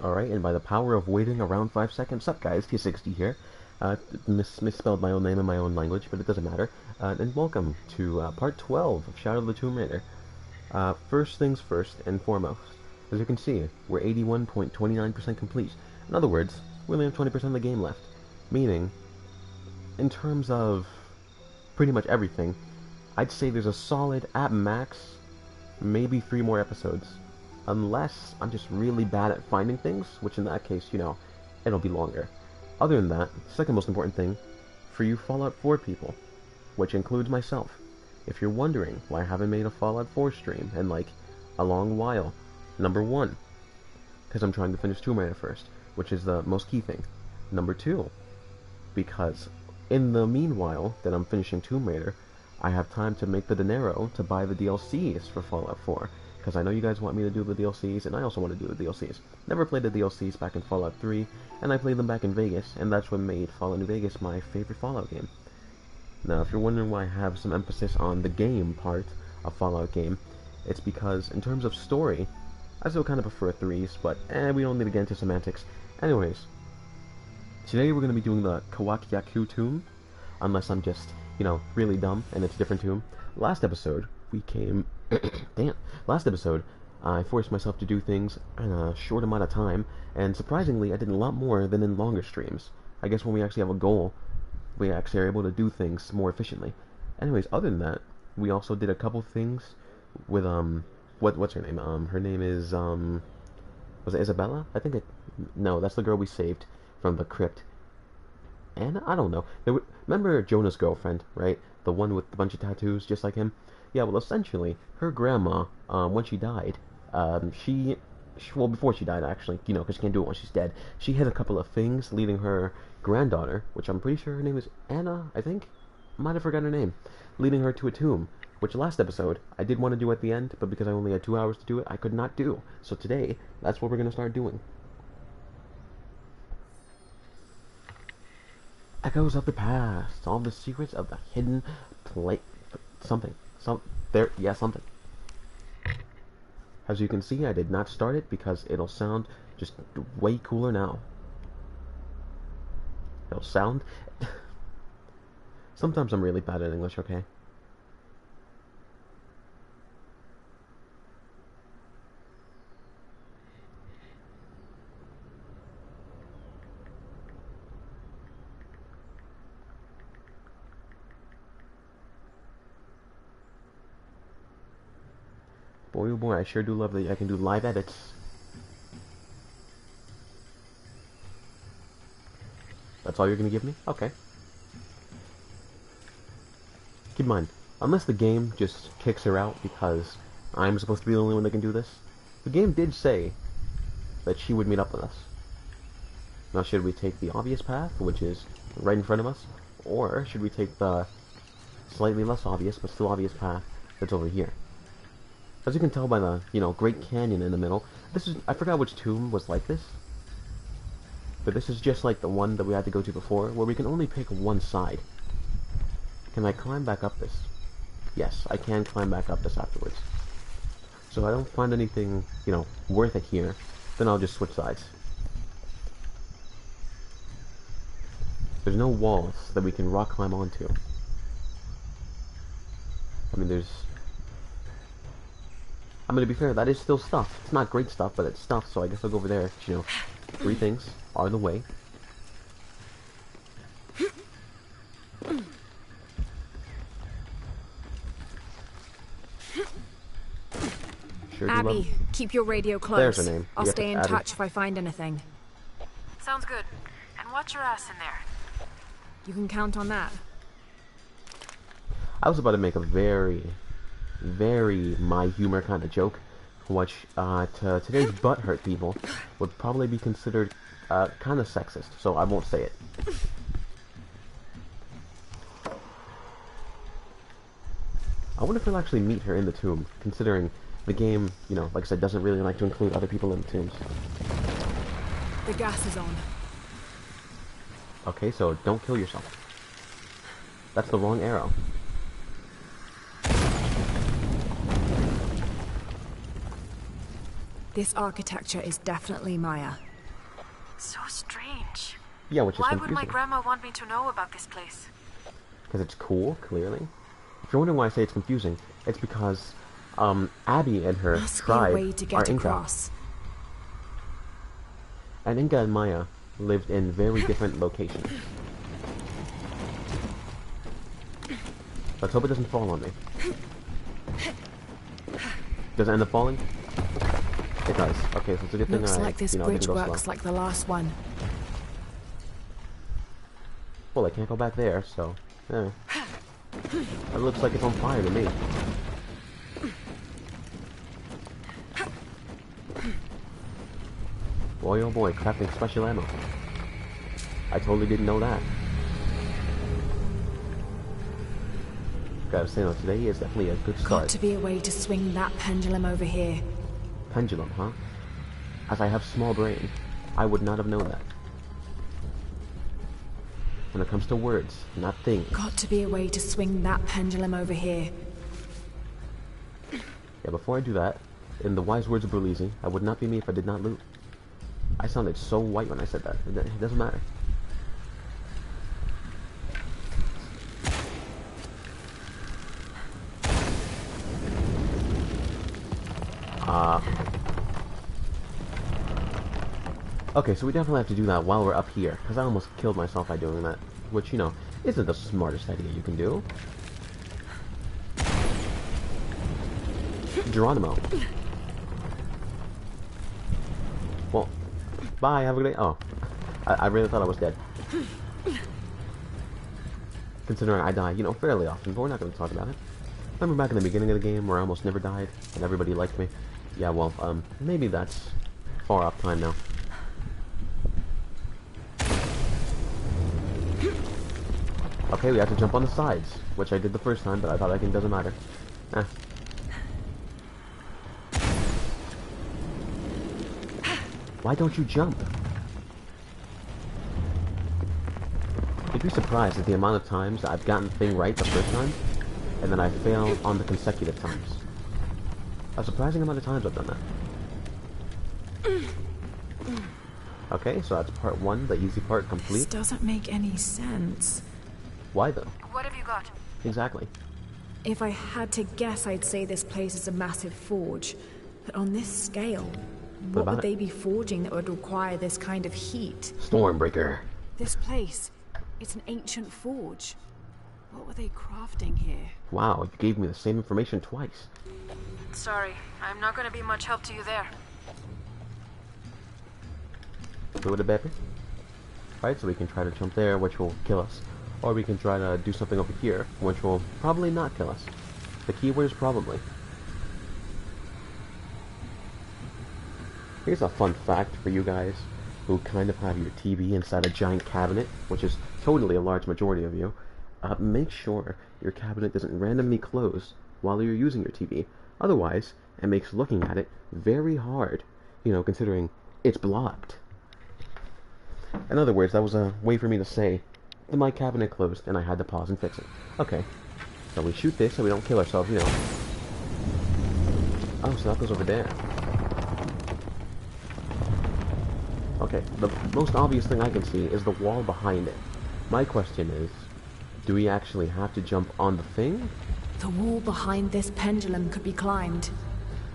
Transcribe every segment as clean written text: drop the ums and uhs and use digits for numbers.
Alright, and by the power of waiting around 5 seconds, sup guys, TssXD here. Misspelled my own name in my own language, but it doesn't matter. And welcome to part 12 of Shadow of the Tomb Raider. First things first and foremost, as you can see, we're 81.29% complete. In other words, we only have 20% of the game left. Meaning, in terms of pretty much everything, I'd say there's a solid, at max, maybe 3 more episodes. Unless I'm just really bad at finding things, which in that case, you know, it'll be longer. Other than that, second most important thing, for you Fallout 4 people, which includes myself, if you're wondering why I haven't made a Fallout 4 stream in like a long while, number 1, because I'm trying to finish Tomb Raider first, which is the most key thing. Number 2, because in the meanwhile that I'm finishing Tomb Raider, I have time to make the dinero to buy the DLCs for Fallout 4. Because I know you guys want me to do the DLCs, and I also want to do the DLCs. Never played the DLCs back in Fallout 3, and I played them back in Vegas, and that's what made Fallout New Vegas my favorite Fallout game. Now, if you're wondering why I have some emphasis on the game part of Fallout game, it's because, in terms of story, I still kind of prefer 3s, but we don't need to get into semantics. Anyways, today we're going to be doing the Qoute tomb, unless I'm just, you know, really dumb, and it's a different tomb. Last episode, we came... Last episode, I forced myself to do things in a short amount of time, and surprisingly, I did a lot more than in longer streams. I guess when we actually have a goal, we actually are able to do things more efficiently. Anyways, other than that, we also did a couple things with, what's her name? Her name is, was it Isabella? No, that's the girl we saved from the crypt. And I don't know. Remember Jonah's girlfriend, right? The one with a bunch of tattoos, just like him? Yeah, well, essentially, her grandma, when she died, well, before she died, actually, you know, because she can't do it when she's dead, she had a couple of things leading her granddaughter, which I'm pretty sure her name is Anna, I think? Might have forgotten her name. Leading her to a tomb, which last episode, I did want to do at the end, but because I only had 2 hours to do it, I could not do. So today, that's what we're going to start doing. Echoes of the past, all the secrets of the hidden place, something. Something. As you can see, I did not start it because it'll sound just way cooler now. It'll sound... Sometimes I'm really bad at English, okay? Boy, oh boy, I sure do love that I can do live edits. That's all you're gonna give me? Okay. Keep in mind, unless the game just kicks her out because I'm supposed to be the only one that can do this, the game did say that she would meet up with us. Now, should we take the obvious path, which is right in front of us, or should we take the slightly less obvious, but still obvious path that's over here? As you can tell by the, you know, Great Canyon in the middle, I forgot which tomb was like this, but this is just like the one that we had to go to before, where we can only pick one side. Can I climb back up this? Yes, I can climb back up this afterwards. So if I don't find anything, you know, worth it here, then I'll just switch sides. There's no walls that we can rock climb onto. I mean, I'm gonna be fair, that is still stuff. It's not great stuff, but it's stuff, so I guess I'll go over there. You know, 3 things are the way. Sure do Abby, keep your radio close. There's her name. I'll Yep, stay in Abby. touch if I find anything. Sounds good. And watch your ass in there. You can count on that. I was about to make a very my humor kind of joke, which to today's butthurt people would probably be considered kind of sexist, so I won't say it. I wonder if we'll actually meet her in the tomb, considering the game, you know, like I said, doesn't really like to include other people in the tombs. The gas is on. Okay, so don't kill yourself. That's the wrong arrow. This architecture is definitely Maya. So strange. Yeah, which is Why would my confusing. grandma want me to know about this place? Because it's cool, clearly. If you're wondering why I say it's confusing, it's because Abby and her Must be a tribe way to are get Inca. across. And Inca and Maya lived in very different locations. Let's hope it doesn't fall on me. Does it end up falling? It does. Okay, so it's a good thing Looks like this didn't bridge go works slow. like the last one. Well, I can't go back there, so... eh. It looks like it's on fire to me. Boy, oh boy, crafting special ammo. I totally didn't know that. Gotta say, though, today is definitely a good start. Got to be a way to swing that pendulum over here. Pendulum, huh? As I have small brain, I would not have known that. When it comes to words, not things. Got to be a way to swing that pendulum over here. Yeah, before I do that, in the wise words of Berlizzi, I would not be me if I did not loot. I sounded so white when I said that. It doesn't matter. Okay, so we definitely have to do that while we're up here, because I almost killed myself by doing that, which, you know, isn't the smartest idea you can do. Geronimo. Well, bye, have a good day. Oh, I really thought I was dead. Considering I die, you know, fairly often, but we're not going to talk about it. Remember back in the beginning of the game where I almost never died, and everybody liked me? Yeah, well, maybe that's far off time now. Okay, we have to jump on the sides, which I did the first time, but I thought it doesn't matter. Eh. Why don't you jump? You'd be surprised at the amount of times I've gotten the thing right the first time, and then I fail on the consecutive times. A surprising amount of times I've done that. Okay, so that's part one, the easy part This complete. doesn't make any sense. Why though? What have you got? Exactly. If I had to guess, I'd say this place is a massive forge. But on this scale, what about would it? they be forging that would require this kind of heat? Stormbreaker. This place, it's an ancient forge. What were they crafting here? Wow, you gave me the same information twice. Sorry, I'm not gonna be much help to you there. Do it a baby. Right, so we can try to jump there, which will kill us. Or we can try to do something over here, which will probably not kill us. The keyword is probably. Here's a fun fact for you guys who kind of have your TV inside a giant cabinet, which is totally a large majority of you. Make sure your cabinet doesn't randomly close while you're using your TV. Otherwise, it makes looking at it very hard, you know, considering it's blocked. In other words, that was a way for me to say that my cabinet closed and I had to pause and fix it. Okay, so we shoot this so we don't kill ourselves, you know. Oh, so that goes over there. Okay, the most obvious thing I can see is the wall behind it. My question is, do we actually have to jump on the thing? The wall behind this pendulum could be climbed.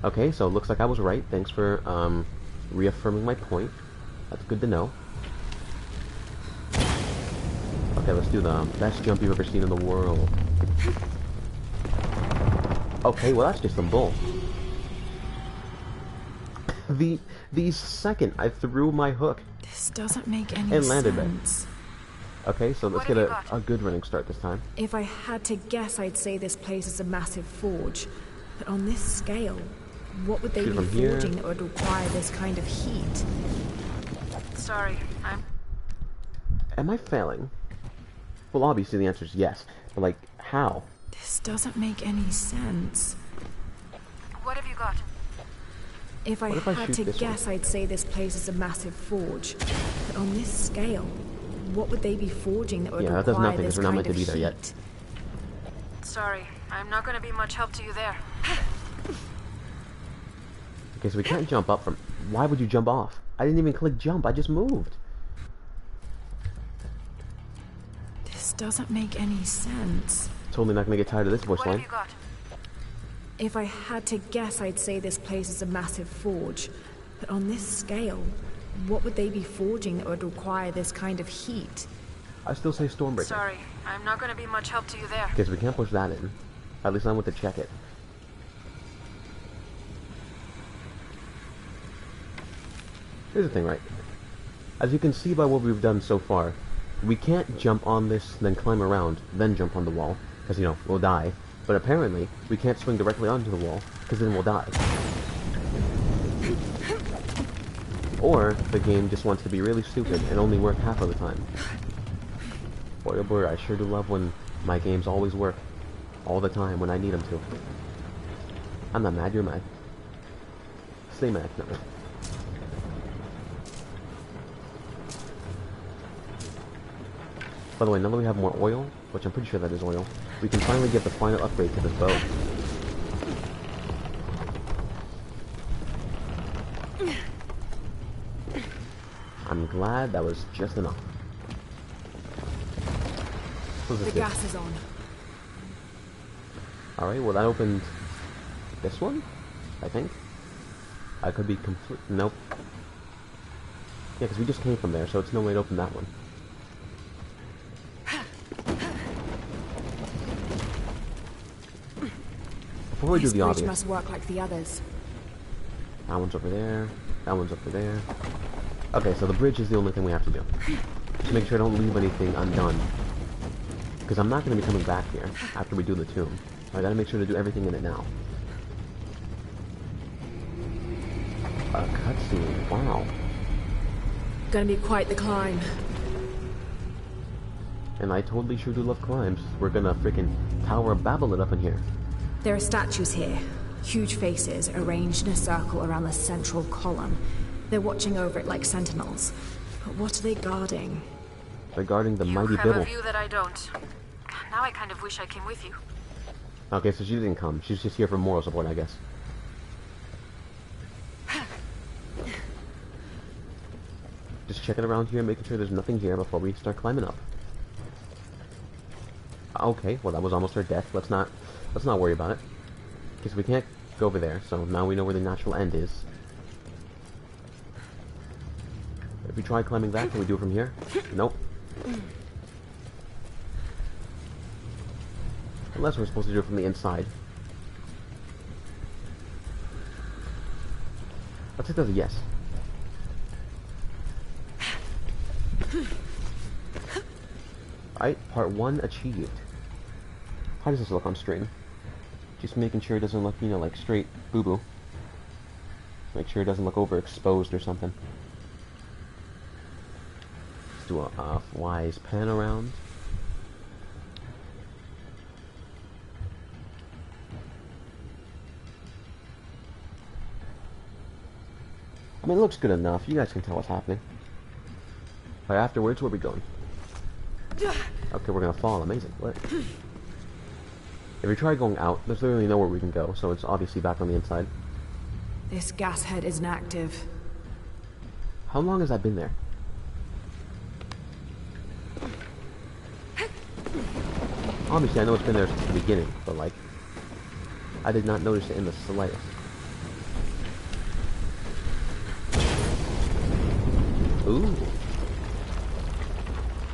Okay, so it looks like I was right. Thanks for reaffirming my point. That's good to know. Okay, let's do the best jump you've ever seen in the world. Okay, well that's just some bull. The second I threw my hook, This doesn't make any It landed there. sense. okay, so let's What get have you a good running start this time. If I had to guess, I'd say this place is a massive forge. But on this scale, what would they Shoot be from here. forging that would require this kind of heat? Sorry, I'm... Am I failing? Well, obviously the answer is yes, but like, how? This doesn't make any sense. What have you got? If I What if I had shoot to this one? guess, I'd say this place is a massive forge. But on this scale, what would they be forging that would Yeah, that does require nothing, 'cause this we're not kind meant to of be there yet. heat? Sorry, I'm not gonna be much help to you there. Okay, so we can't jump up from... Why would you jump off? I didn't even click jump, I just moved. This doesn't make any sense. Totally not gonna get tired of this voice What have line. you got? If I had to guess, I'd say this place is a massive forge. But on this scale, what would they be forging that would require this kind of heat? I still say Stormbreaker. Sorry, I'm not gonna be much help to you there. Because we can't push that in. At least I want to check it. Here's the thing, right? As you can see by what we've done so far, we can't jump on this, then climb around, then jump on the wall, because, you know, we'll die. But apparently, we can't swing directly onto the wall, because then we'll die. Or, the game just wants to be really stupid and only work half of the time. Boy oh boy, I sure do love when my games always work. All the time, when I need them to. I'm not mad, you're mad. Stay mad, no. By the way, now that we have more oil, which I'm pretty sure that is oil, we can finally get the final upgrade to this bow. I'm glad that was just enough. The gas is on. Alright, well that opened this one, I think. I could be complete. Nope. Yeah, because we just came from there, so it's no way to open that one. Before we do the obvious. Must work like the others. That one's over there. That one's over there. Okay, so the bridge is the only thing we have to do. Just make sure I don't leave anything undone. Because I'm not going to be coming back here after we do the tomb. I gotta make sure to do everything in it now. A cutscene. Wow. Gonna be quite the climb. And I totally sure do love climbs. We're gonna freaking Tower of Babel it up in here. There are statues here. Huge faces arranged in a circle around the central column. They're watching over it like sentinels. But what are they guarding? They're guarding the mighty You have Bibble. a view that I don't. Now I kind of wish I came with you. Okay, so she didn't come. She's just here for moral support, I guess. Just checking around here, making sure there's nothing here before we start climbing up. Okay, well that was almost our death. Let's not worry about it. Because we can't go over there, so now we know where the natural end is. If we try climbing back, can we do it from here? Nope. Unless we're supposed to do it from the inside. Let's take that as a yes. Alright, part 1 achieved. How does this look on stream? Just making sure it doesn't look, you know, like straight boo-boo. Make sure it doesn't look overexposed or something. Let's do a wise pan around. I mean, it looks good enough. You guys can tell what's happening. Alright, afterwards, where are we going? Okay, we're gonna fall. Amazing. What? If we try going out, there's literally nowhere we can go, so it's obviously back on the inside. This gas head isn't active. How long has that been there? Obviously, I know it's been there since the beginning, but like, I did not notice it in the slightest. Ooh.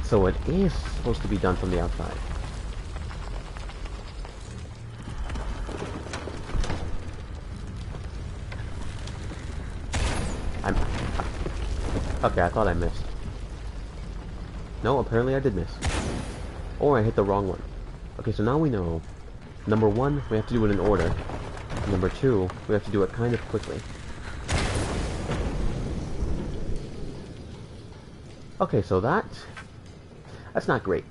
So it is supposed to be done from the outside. Okay, I thought I missed. No, apparently I did miss. Or I hit the wrong one. Okay, so now we know. Number 1, we have to do it in order. Number 2, we have to do it kind of quickly. Okay, so that's not great.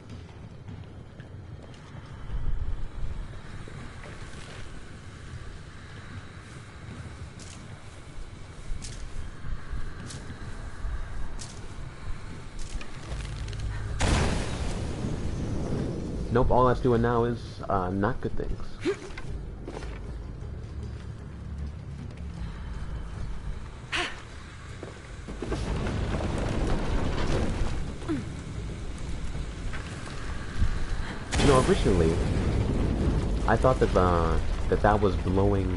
Nope, all that's doing now is not good things. Now, originally, I thought that that was blowing.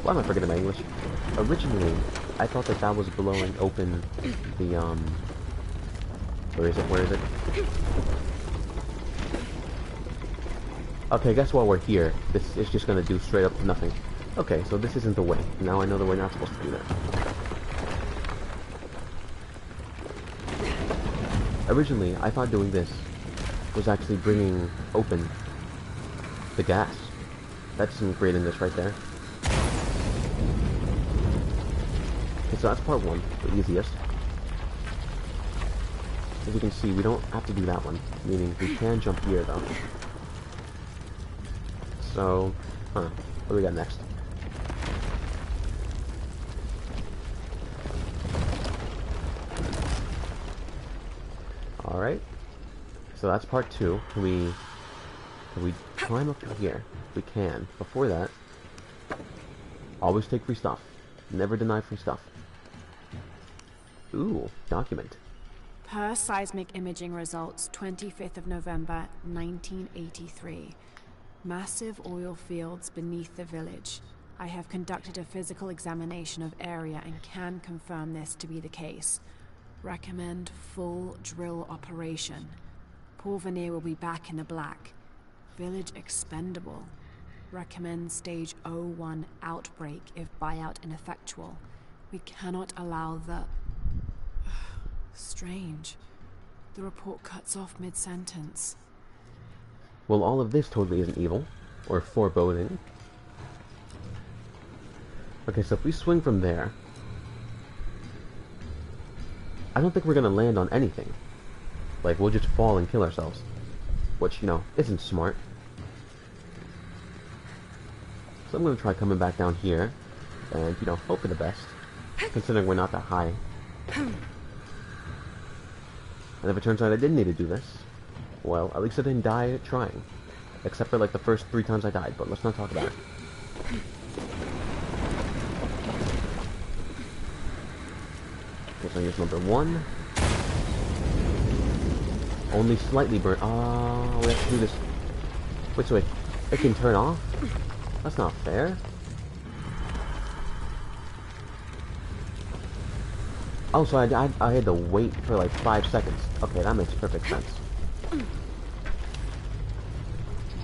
Why am I forgetting my English? Originally, I thought that that was blowing open the Where is it? Where is it? Okay, I guess while we're here, this is just gonna do straight up nothing. Okay, so this isn't the way. Now I know that we're not supposed to do that. Originally, I thought doing this was actually bringing open the gas. That's some greatness right there. Okay, so that's part one, the easiest. As you can see, we don't have to do that one, meaning we can jump here though. So, what do we got next? Alright. So that's part two. Can we climb up here? We can. Before that, always take free stuff. Never deny free stuff. Ooh, document. Per seismic imaging results, 25th of November, 1983. Massive oil fields beneath the village. I have conducted a physical examination of area and can confirm this to be the case. Recommend full drill operation. Porvenir will be back in the black. Village expendable. Recommend stage 01 outbreak if buyout ineffectual. We cannot allow the... Strange. The report cuts off mid-sentence. Well, all of this totally isn't evil, or foreboding. Okay, so if we swing from there, I don't think we're gonna land on anything. Like, we'll just fall and kill ourselves. Which, you know, isn't smart. So I'm gonna try coming back down here, and, you know, hope for the best, considering we're not that high. And if it turns out I didn't need to do this, well, at least I didn't die trying. Except for, like, the first 3 times I died, but let's not talk about it. Okay, so here's number 1. Only slightly burnt. Oh, we have to do this. Wait, so it can turn off? That's not fair. Oh, so I had to wait for like 5 seconds. Okay, that makes perfect sense.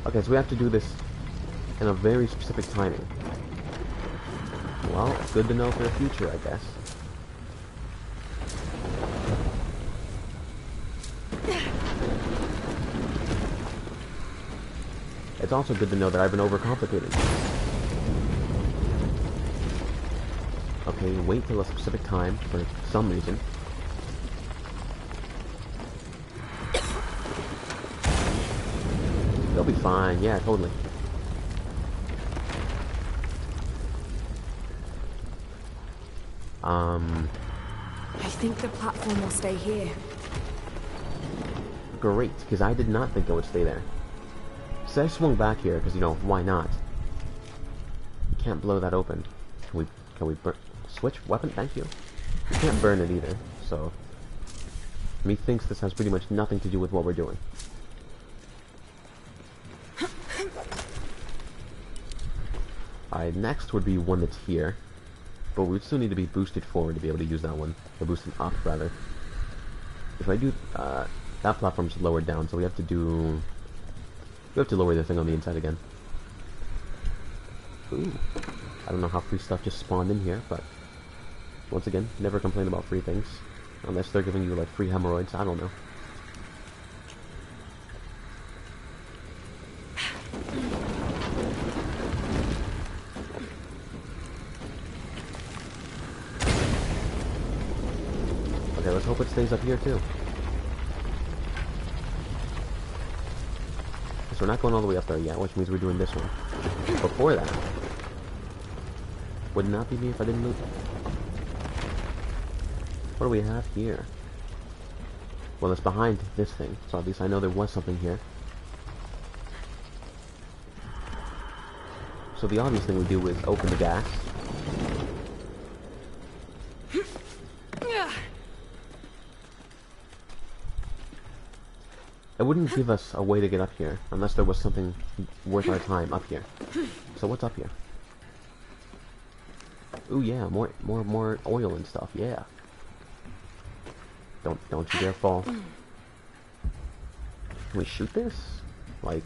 Okay, so we have to do this in a very specific timing. Well, it's good to know for the future, I guess. It's also good to know that I've been overcomplicating. Okay, wait till a specific time for some reason. They'll be fine, yeah, totally. I think the platform will stay here. Great, because I did not think it would stay there. So I swung back here, because, you know, why not? Can't blow that open. Can we burn... Switch weapon? Thank you. We can't burn it either, so... Methinks this has pretty much nothing to do with what we're doing. Alright, next would be one that's here. But we would still need to be boosted forward to be able to use that one. Or boosted up, rather. If I do... that platform's lowered down, so we have to do... We have to lower the thing on the inside again. Ooh. I don't know how free stuff just spawned in here, but... Once again, never complain about free things. Unless they're giving you, like, free hemorrhoids, I don't know. Okay, let's hope it stays up here, too. So we're not going all the way up there yet, which means we're doing this one. Before that, would not be me if I didn't loot. What do we have here? Well, it's behind this thing, so at least I know there was something here. So the obvious thing we do is open the gas. wouldn't give us a way to get up here unless there was something worth our time up here. So what's up here? Ooh yeah, more oil and stuff. Yeah. Don't you dare fall. Can we shoot this? Like,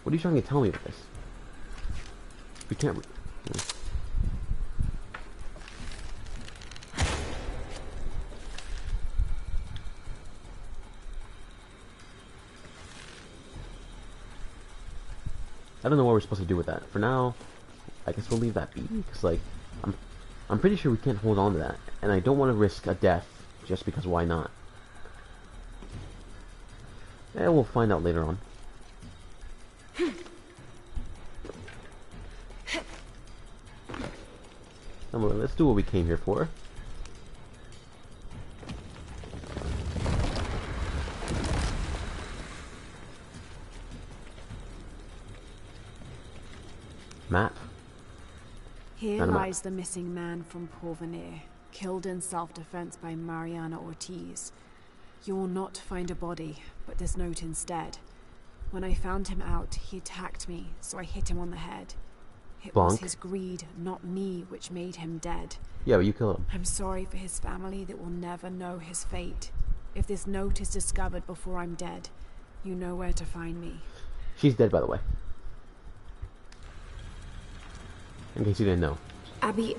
what are you trying to tell me with this? We can't. I don't know what we're supposed to do with that. For now, I guess we'll leave that be, because, like, I'm pretty sure we can't hold on to that, and I don't want to risk a death just because why not? Yeah, we'll find out later on. Let's do what we came here for. Map. Here lies the missing man from Porvenir, killed in self-defense by Mariana Ortiz. You will not find a body, but this note instead. When I found him out, he attacked me, so I hit him on the head. It was his greed, not me, which made him dead. Yeah, but you killed him. I'm sorry for his family that will never know his fate. If this note is discovered before I'm dead, you know where to find me. She's dead, by the way. In case you didn't know. Abby,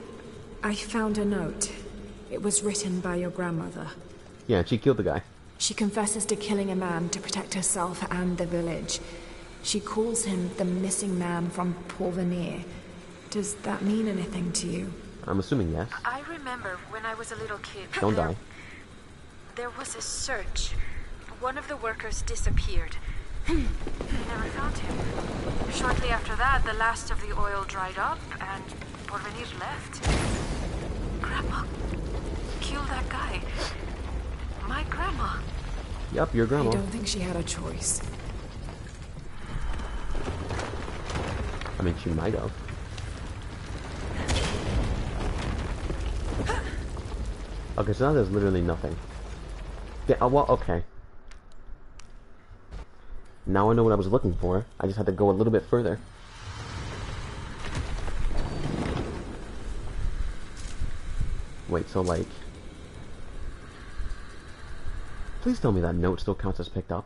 I found a note. It was written by your grandmother. Yeah, she killed the guy. She confesses to killing a man to protect herself and the village. She calls him the missing man from Porvenir. Does that mean anything to you? I'm assuming yes. I remember when I was a little kid. Don't die. There was a search. One of the workers disappeared. They never found him. Shortly after that, the last of the oil dried up, and Porvenir left. Grandma killed that guy. My grandma. Yup, your grandma. I don't think she had a choice. I mean, she might have. Okay, so now there's literally nothing. Yeah, well, okay. Now I know what I was looking for. I just had to go a little bit further. Wait, so like... Please tell me that note still counts as picked up.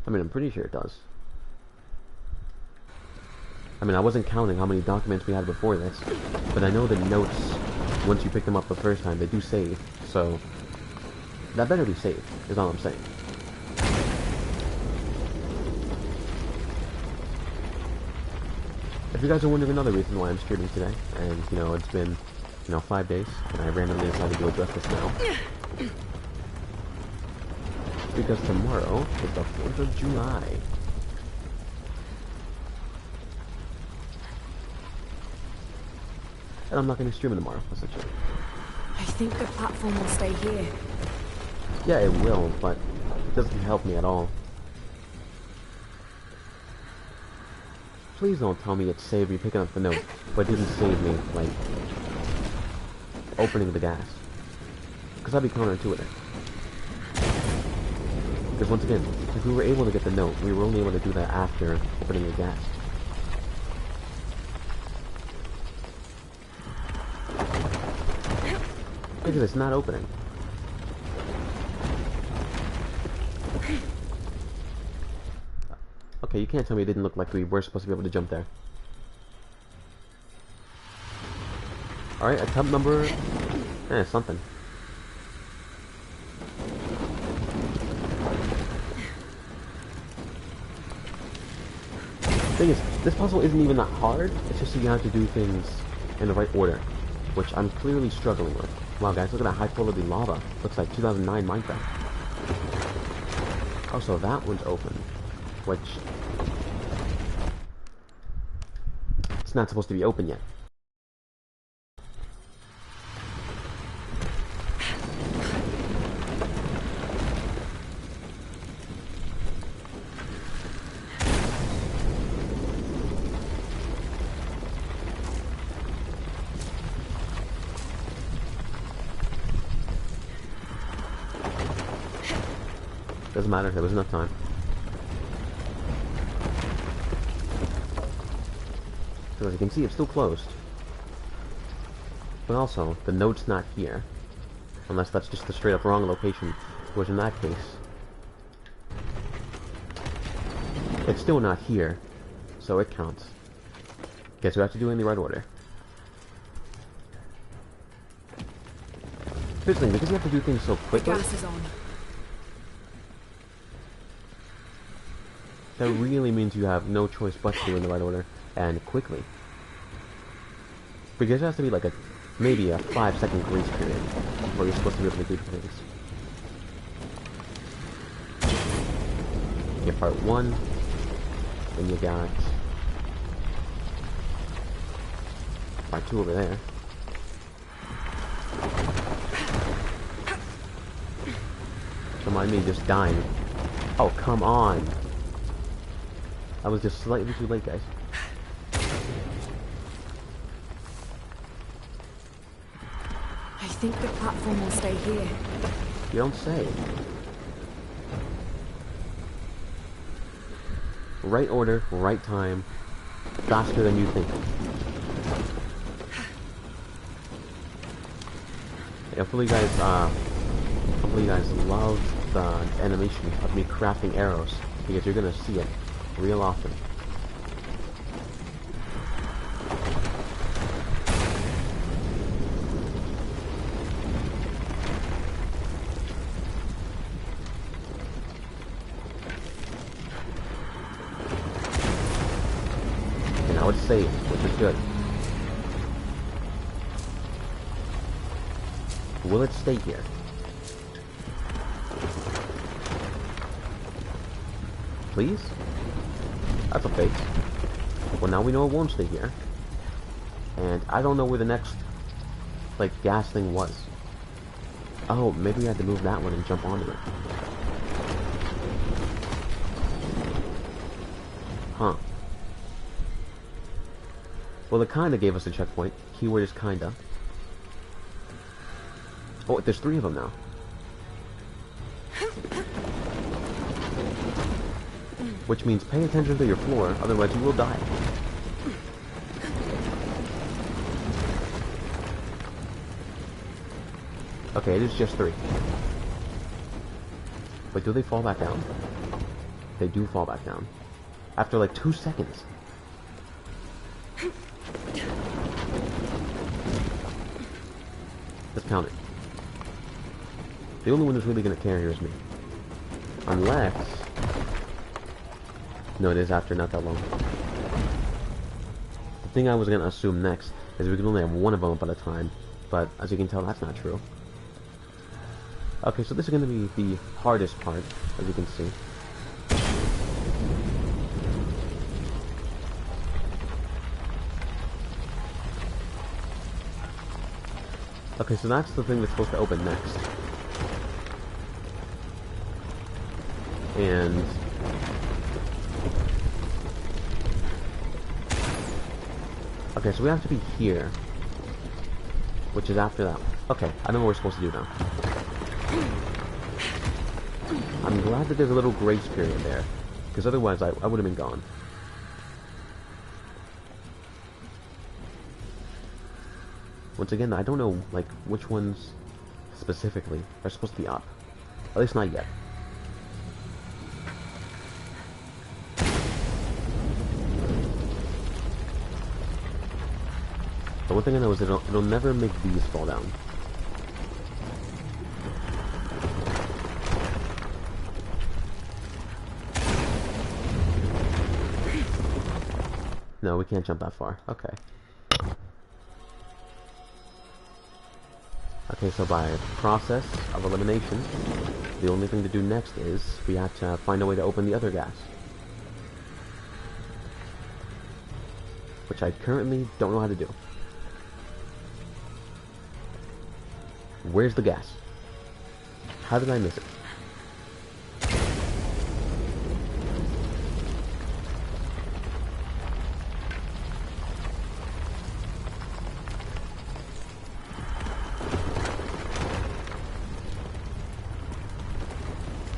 I mean, I'm pretty sure it does. I mean, I wasn't counting how many documents we had before this, but I know the notes, once you pick them up the first time, they do save, so... That better be saved, is all I'm saying. If you guys are wondering another reason why I'm streaming today, and, you know, it's been, 5 days, and I randomly decided to address this now. Because tomorrow is the 4th of July. And I'm not going to stream it tomorrow, essentially. I think the platform will stay here. Yeah, it will, but it doesn't help me at all. Please don't tell me it saved me picking up the note, but it didn't save me, like, opening the gas. Because that'd be counterintuitive. Because once again, if we were able to get the note, we were only able to do that after opening the gas. Look at this, not opening. Okay, you can't tell me it didn't look like we were supposed to be able to jump there. Alright, attempt number... something. Thing is, this puzzle isn't even that hard, it's just that you have to do things in the right order, which I'm clearly struggling with. Wow guys, look at that high quality lava. Looks like 2009 Minecraft. Oh, so that one's open. Which... It's not supposed to be open yet. Doesn't matter, there was enough time. So as you can see, it's still closed. But also, the note's not here. Unless that's just the straight up wrong location. Which in that case, it's still not here. So it counts. Okay, so we have to do it in the right order. Here's the thing, because you have to do things so quickly, Gas is on. that really means you have no choice but to do it in the right order, and quickly. Because there has to be like maybe a 5-second grace period where you're supposed to be able to do things. You get part 1, then you got part 2 over there. Don't mind me just dying. Oh, come on! I was just slightly too late, guys. I think the platform will stay here. You don't say. Right order, right time, faster than you think. Hopefully you guys love the animation of me crafting arrows, because you're gonna see it real often. And now it's safe, which is good. Will it stay here? Please? That's a face. Well, now we know it won't stay here. And I don't know where the next, like, gas thing was. Oh, maybe we had to move that one and jump onto it. Huh. Well, it kinda gave us a checkpoint. Keyword is kinda. Oh, there's 3 of them now. Which means pay attention to your floor, otherwise you will die. Okay, it is just 3. But do they fall back down? They do fall back down. After like 2 seconds. Let's count it. The only one who's really going to care here is me. Unless... No, it is after not that long. The thing I was going to assume next is we can only have one of them up at a time. But as you can tell, that's not true. Okay, so this is going to be the hardest part, as you can see. Okay, so that's the thing that's supposed to open next. And... okay, so we have to be here. Which is after that one. Okay, I know what we're supposed to do now. I'm glad that there's a little grace period there. Because otherwise I would have been gone. Once again, I don't know, like, which ones specifically are supposed to be up. At least not yet. The one thing I know is it'll never make these fall down. No, we can't jump that far. Okay. Okay, so by process of elimination, the only thing to do next is we have to find a way to open the other gas. Which I currently don't know how to do. Where's the gas? How did I miss it?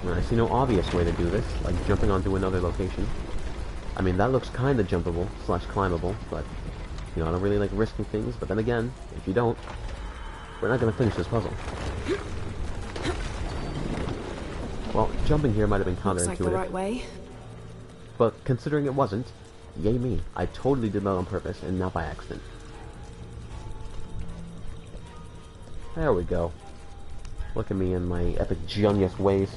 And I see no obvious way to do this, like jumping onto another location. I mean, that looks kinda jumpable, slash climbable, but, you know, I don't really like risking things, but then again, if you don't, we're not gonna finish this puzzle. Well, jumping here might have been counterintuitive. Looks like the right way. But considering it wasn't, yay me. I totally did that on purpose and not by accident. There we go. Look at me in my epic genius ways.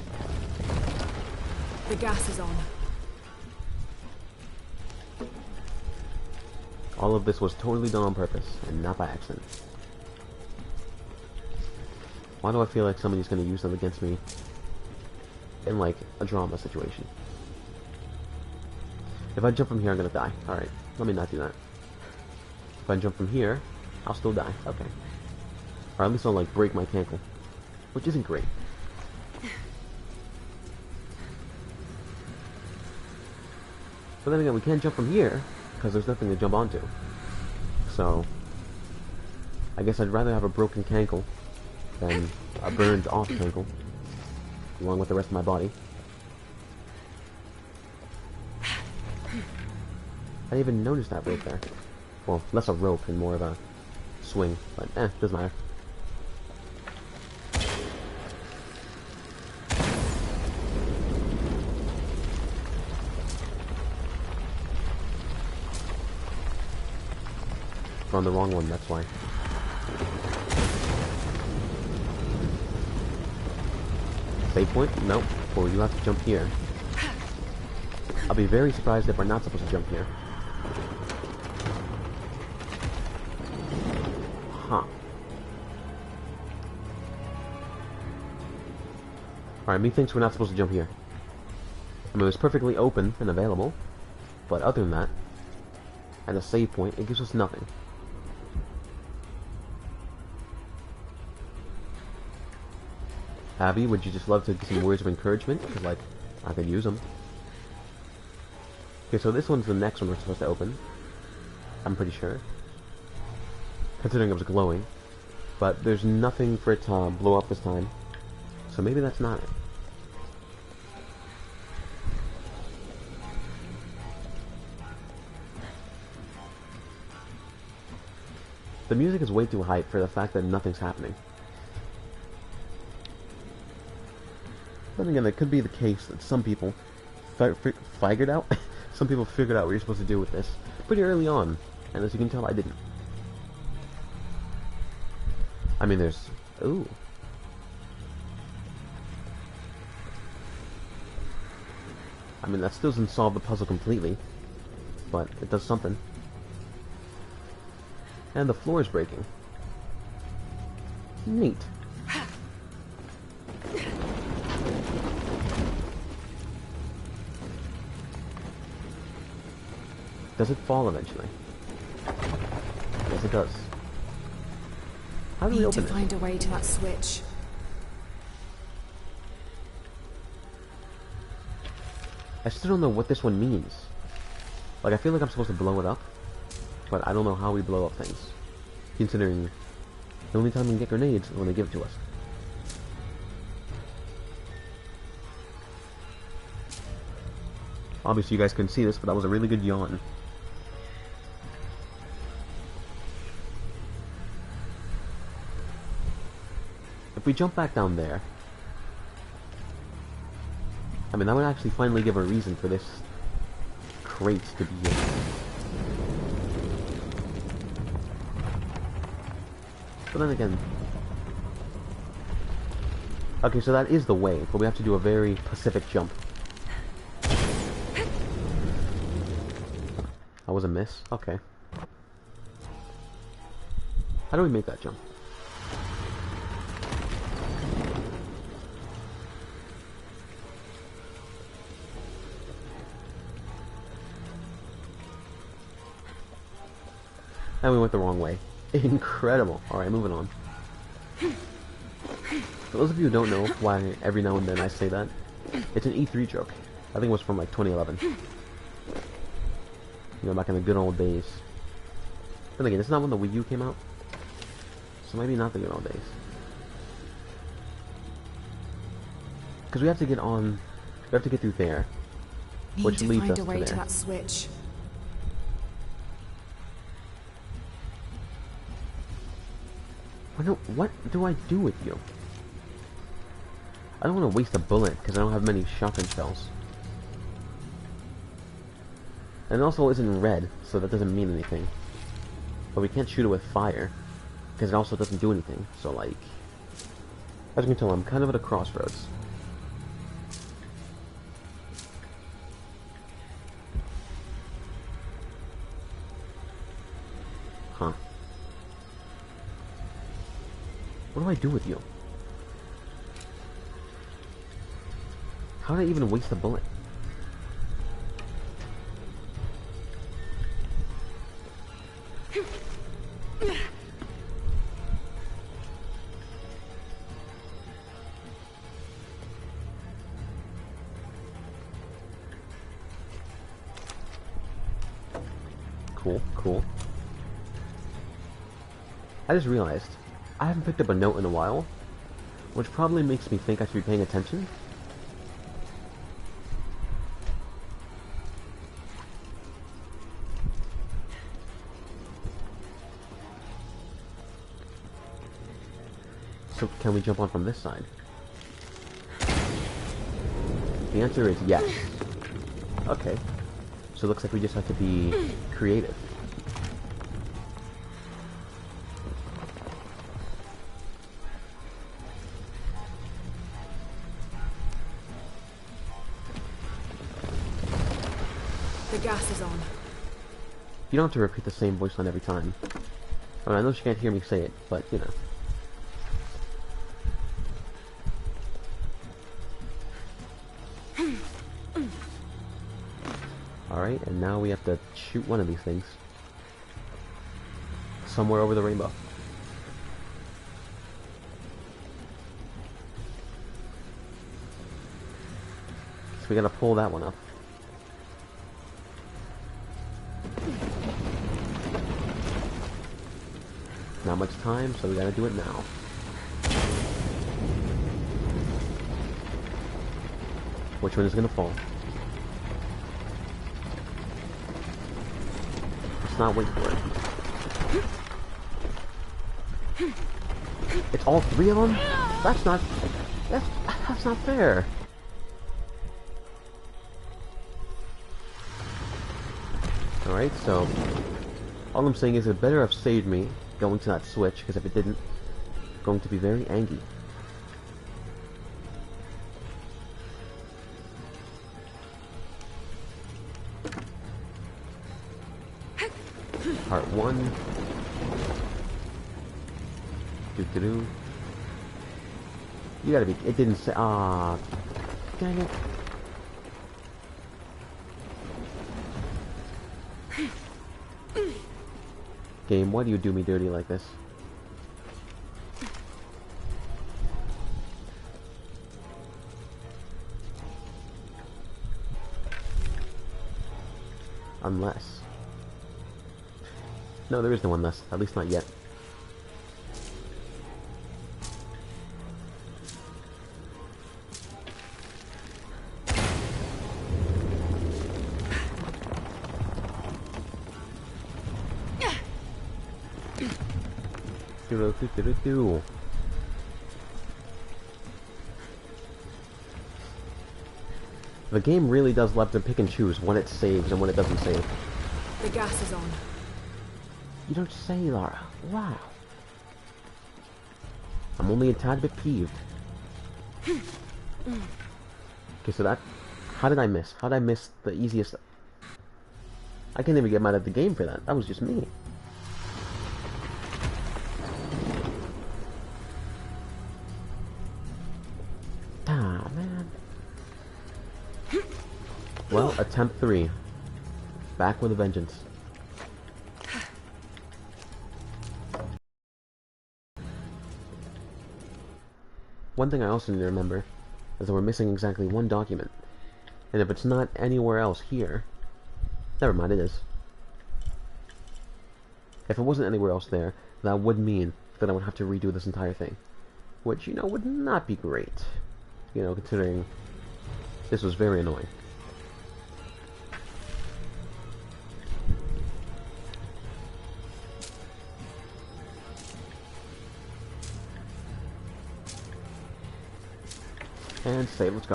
The gas is on. All of this was totally done on purpose and not by accident. Why do I feel like somebody's gonna use them against me in like a drama situation? If I jump from here, I'm gonna die. Alright, let me not do that. If I jump from here, I'll still die. Okay. Or at least I'll like break my cankle, which isn't great. But then again, we can't jump from here because there's nothing to jump onto. So I guess I'd rather have a broken cankle than a burned off cankle, along with the rest of my body. I didn't even notice that rope there. Well, less a rope and more of a swing, but doesn't matter. We're on the wrong one, that's why. Save point? Nope. Well, you have to jump here. I'll be very surprised if we're not supposed to jump here. Huh. Alright, methinks we're not supposed to jump here. I mean, it was perfectly open and available, but other than that, and a save point, it gives us nothing. Abby, would you just love to get some words of encouragement? Because, like, I could use them. Okay, so this one's the next one we're supposed to open. I'm pretty sure. Considering it was glowing. But there's nothing for it to blow up this time. So maybe that's not it. The music is way too hype for the fact that nothing's happening. Then again, it could be the case that some people figured out some people figured out what you're supposed to do with this pretty early on, and as you can tell, I didn't. I mean, there's... ooh. I mean, that still doesn't solve the puzzle completely, but it does something. And the floor is breaking. Neat. Does it fall eventually? Yes, it does. How do we open it? Need to find a way to that switch. I still don't know what this one means. Like, I feel like I'm supposed to blow it up, but I don't know how we blow up things. Considering the only time we can get grenades is when they give it to us. Obviously you guys couldn't see this, but that was a really good yawn. If we jump back down there, I mean, that would actually finally give a reason for this crate to be in. But then again... okay, so that is the way, but we have to do a very Pacific jump. That was a miss? Okay. How do we make that jump? And we went the wrong way. Incredible. Alright, moving on. For those of you who don't know why every now and then I say that, it's an E3 joke. I think it was from like 2011. You know, back in the good old days. But again, it's not when the Wii U came out. So maybe not the good old days. because we have to get on. We have to get through there, Need which to leads find us a way to to there. that switch. What do I do with you? I don't want to waste a bullet because I don't have many shotgun shells. And it also isn't red, so that doesn't mean anything. But we can't shoot it with fire because it also doesn't do anything. So like, as you can tell, I'm kind of at a crossroads. Huh. What do I do with you? How did I even waste a bullet? Cool, cool. I just realized I haven't picked up a note in a while, which probably makes me think I should be paying attention. So can we jump on from this side? The answer is yes. Okay. So it looks like we just have to be creative. The gas is on. You don't have to repeat the same voice line every time. I mean, I know she can't hear me say it, but you know. Alright, and now we have to shoot one of these things. Somewhere over the rainbow. So we gotta pull that one up. Not much time, so we gotta do it now. Which one is gonna fall? Let's not wait for it. It's all three of them? That's not fair. Alright, so all I'm saying is it better have saved me going to that switch, because if it didn't, I'm going to be very angry. Part 1. Doo-doo-doo. You gotta be... It didn't say... Ah, dang it. Game, why do you do me dirty like this? Unless... No, there is no unless. At least not yet. Do-do-do-do-do. The game really does love to pick and choose when it saves and when it doesn't save. The gas is on. You don't say, Lara. Wow. I'm only a tad bit peeved. Okay, so that... How did I miss? How did I miss the easiest... I can't even get mad at the game for that. That was just me. Ah, man. Well, attempt 3. Back with a vengeance. One thing I also need to remember is that we're missing exactly one document. And if it's not anywhere else here... Never mind, it is. If it wasn't anywhere else there, that would mean that I would have to redo this entire thing. Which, you know, would not be great. you know, considering this was very annoying. And save, let's go.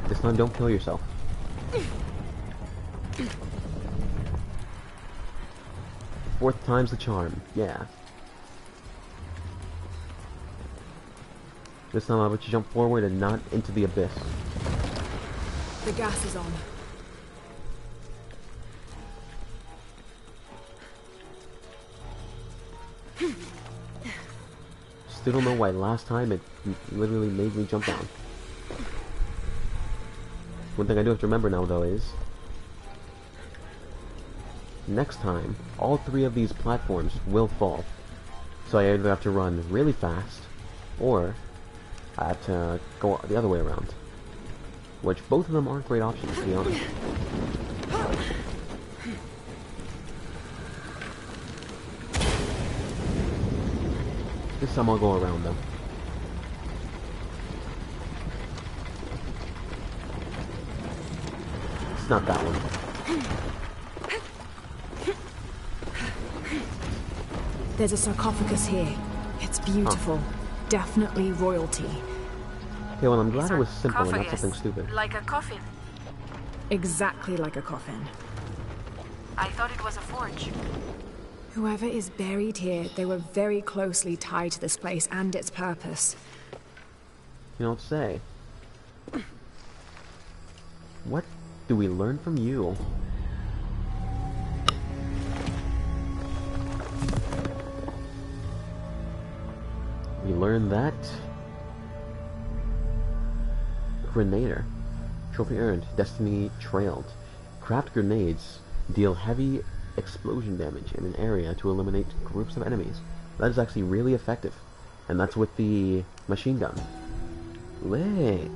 This time, don't kill yourself. Fourth time's the charm, yeah. This time I want you to jump forward and not into the abyss. The gas is on. Still don't know why last time it literally made me jump down. One thing I do have to remember now, though, is next time, all three of these platforms will fall. So I either have to run really fast, or I have to go the other way around. Which, both of them aren't great options, to be honest. This time I'll go around, though. It's not that one. There's a sarcophagus here. It's beautiful. Definitely royalty. Okay, well, I'm glad it was simple and not something stupid. Like a coffin. Exactly like a coffin. I thought it was a forge. Whoever is buried here, they were very closely tied to this place and its purpose. You don't say. What do we learn from you? We learned that Grenader. Trophy earned. Destiny trailed. Craft grenades deal heavy explosion damage in an area to eliminate groups of enemies. That is actually really effective. And that's with the machine gun. Lit.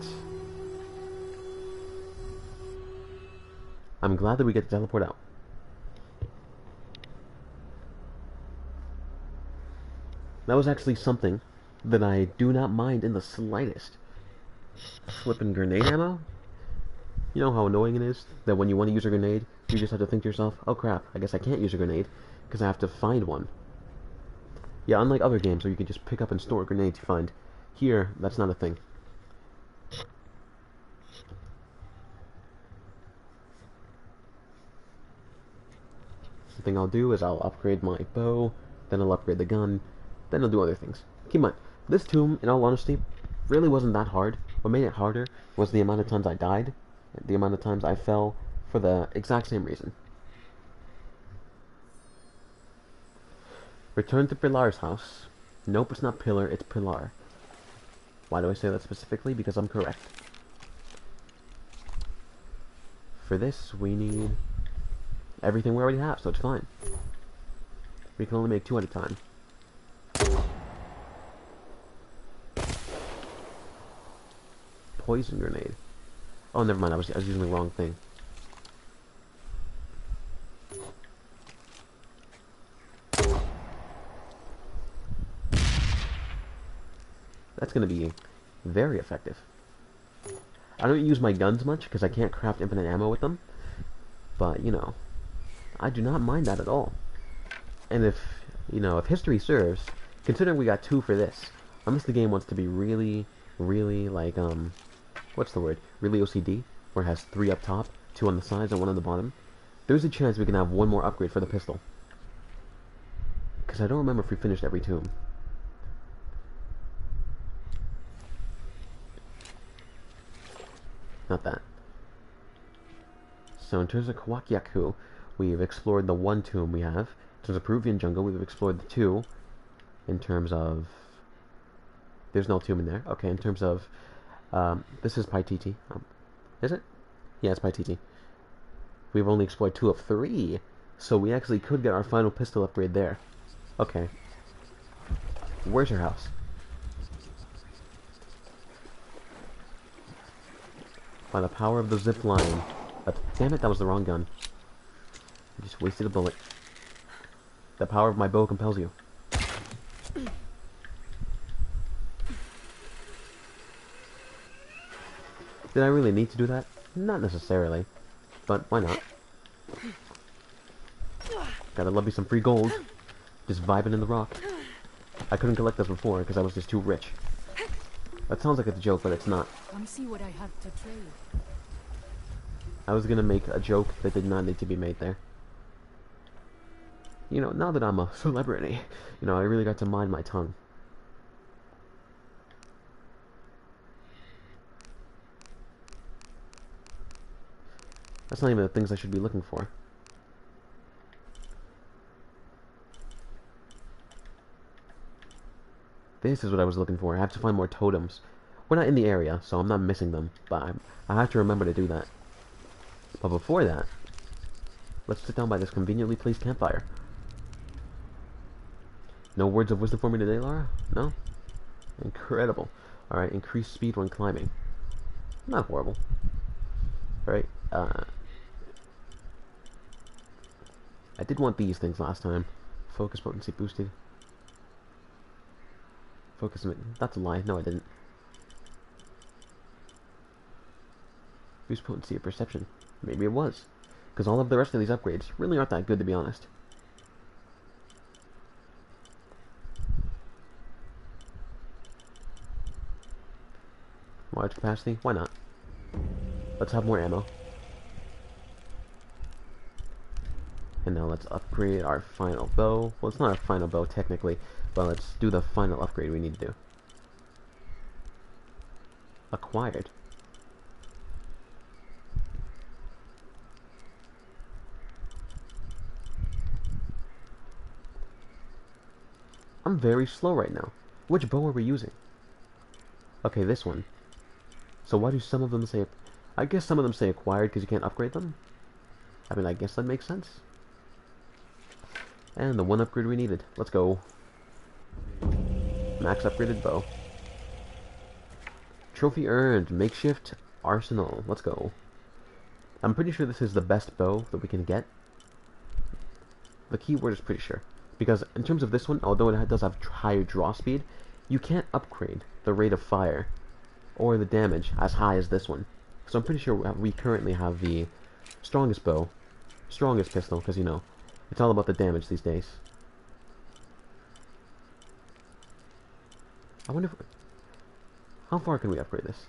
I'm glad that we get to teleport out. That was actually something that I do not mind in the slightest. Flipping grenade ammo? You know how annoying it is that when you want to use a grenade, you just have to think to yourself, oh crap, I guess I can't use a grenade because I have to find one. Yeah, unlike other games where you can just pick up and store grenades you find, here, that's not a thing. The thing I'll do is I'll upgrade my bow, then I'll upgrade the gun, then I'll do other things. Keep in mind, this tomb, in all honesty, really wasn't that hard. What made it harder was the amount of times I died, the amount of times I fell for the exact same reason. Return to Pilar's house. Nope, it's not Pillar, it's Pilar. Why do I say that specifically? Because I'm correct. For this, we need everything we already have, so it's fine. We can only make 2 at a time. Poison grenade. Oh, never mind. I was using the wrong thing. That's going to be very effective. I don't use my guns much because I can't craft infinite ammo with them. But, you know, I do not mind that at all. And if, you know, if history serves, considering we got 2 for this, unless the game wants to be really, really, like, what's the word? Really OCD, where it has 3 up top, 2 on the sides, and 1 on the bottom, there's a chance we can have 1 more upgrade for the pistol. Because I don't remember if we finished every tomb. Not that. So in terms of Kawakiaku, we've explored the 1 tomb we have. In terms of Peruvian jungle, we've explored the 2. In terms of... There's no tomb in there. Okay, in terms of... this is Paititi. Is it? Yeah, it's Paititi. We've only explored 2 of 3. So we actually could get our final pistol upgrade there. Okay. Where's your house? By the power of the zip line. Damn it, that was the wrong gun. I just wasted a bullet. The power of my bow compels you. Did I really need to do that? Not necessarily, but why not? Gotta love me some free gold. Just vibing in the rock. I couldn't collect this before because I was just too rich. That sounds like it's a joke, but it's not. Come see what I have to trade. I was gonna make a joke that did not need to be made there. You know, now that I'm a celebrity, you know, I really got to mind my tongue. That's not even the things I should be looking for. This is what I was looking for. I have to find more totems. We're not in the area, so I'm not missing them, but I have to remember to do that. But before that, let's sit down by this conveniently placed campfire. No words of wisdom for me today, Laura? No? Incredible. Alright, increase speed when climbing. Not horrible. Alright, I did want these things last time. Focus potency boosted. Focus, that's a lie. No, I didn't. Boost potency of perception. Maybe it was. Because all of the rest of these upgrades really aren't that good, to be honest. Large capacity? Why not? Let's have more ammo. And now let's upgrade our final bow. Well, it's not our final bow, technically. But let's do the final upgrade we need to do. Acquired. I'm very slow right now. Which bow are we using? Okay, this one. So why do some of them say... I guess some of them say acquired because you can't upgrade them? I mean, I guess that makes sense. And the one upgrade we needed. Let's go. Max upgraded bow. Trophy earned. Makeshift arsenal. Let's go. I'm pretty sure this is the best bow that we can get. The keyword is pretty sure. Because in terms of this one, although it does have higher draw speed, you can't upgrade the rate of fire or the damage as high as this one. So I'm pretty sure we currently have the strongest bow, strongest pistol, because, you know, it's all about the damage these days. I wonder if... How far can we upgrade this?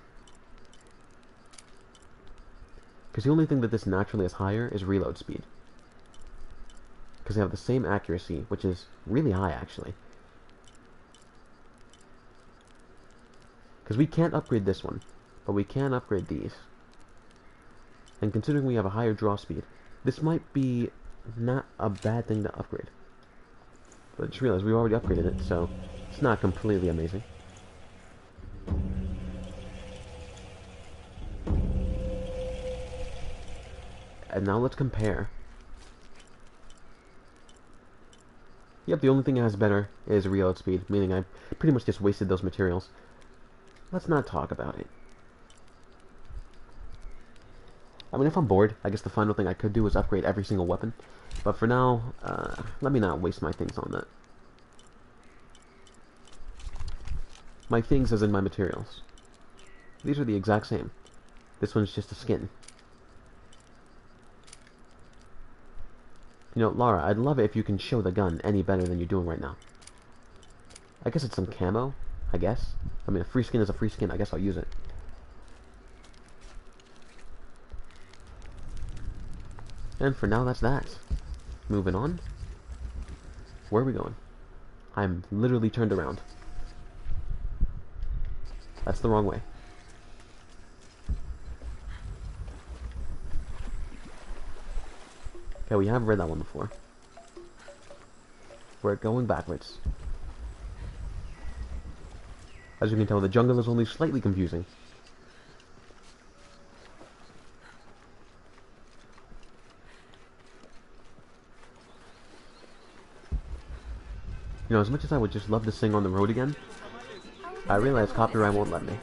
Because the only thing that this naturally is higher is reload speed. Because they have the same accuracy, which is really high, actually. Because we can't upgrade this one, but we can upgrade these. And considering we have a higher draw speed, this might be not a bad thing to upgrade. But I just realized we've already upgraded it, so it's not completely amazing. And now let's compare. Yep, the only thing it has better is reload speed, meaning I pretty much just wasted those materials. Let's not talk about it. I mean, if I'm bored, I guess the final thing I could do is upgrade every single weapon. But for now, let me not waste my things on that. My things as in my materials. These are the exact same. This one's just a skin. You know, Lara, I'd love it if you can show the gun any better than you're doing right now. I guess it's some camo, I guess. I mean, a free skin is a free skin. I guess I'll use it. And for now, that's that. Moving on. Where are we going? I'm literally turned around. That's the wrong way. Okay, we have read that one before. We're going backwards. As you can tell, the jungle is only slightly confusing. You know, as much as I would just love to sing on the road again, I realize copyright won't let me.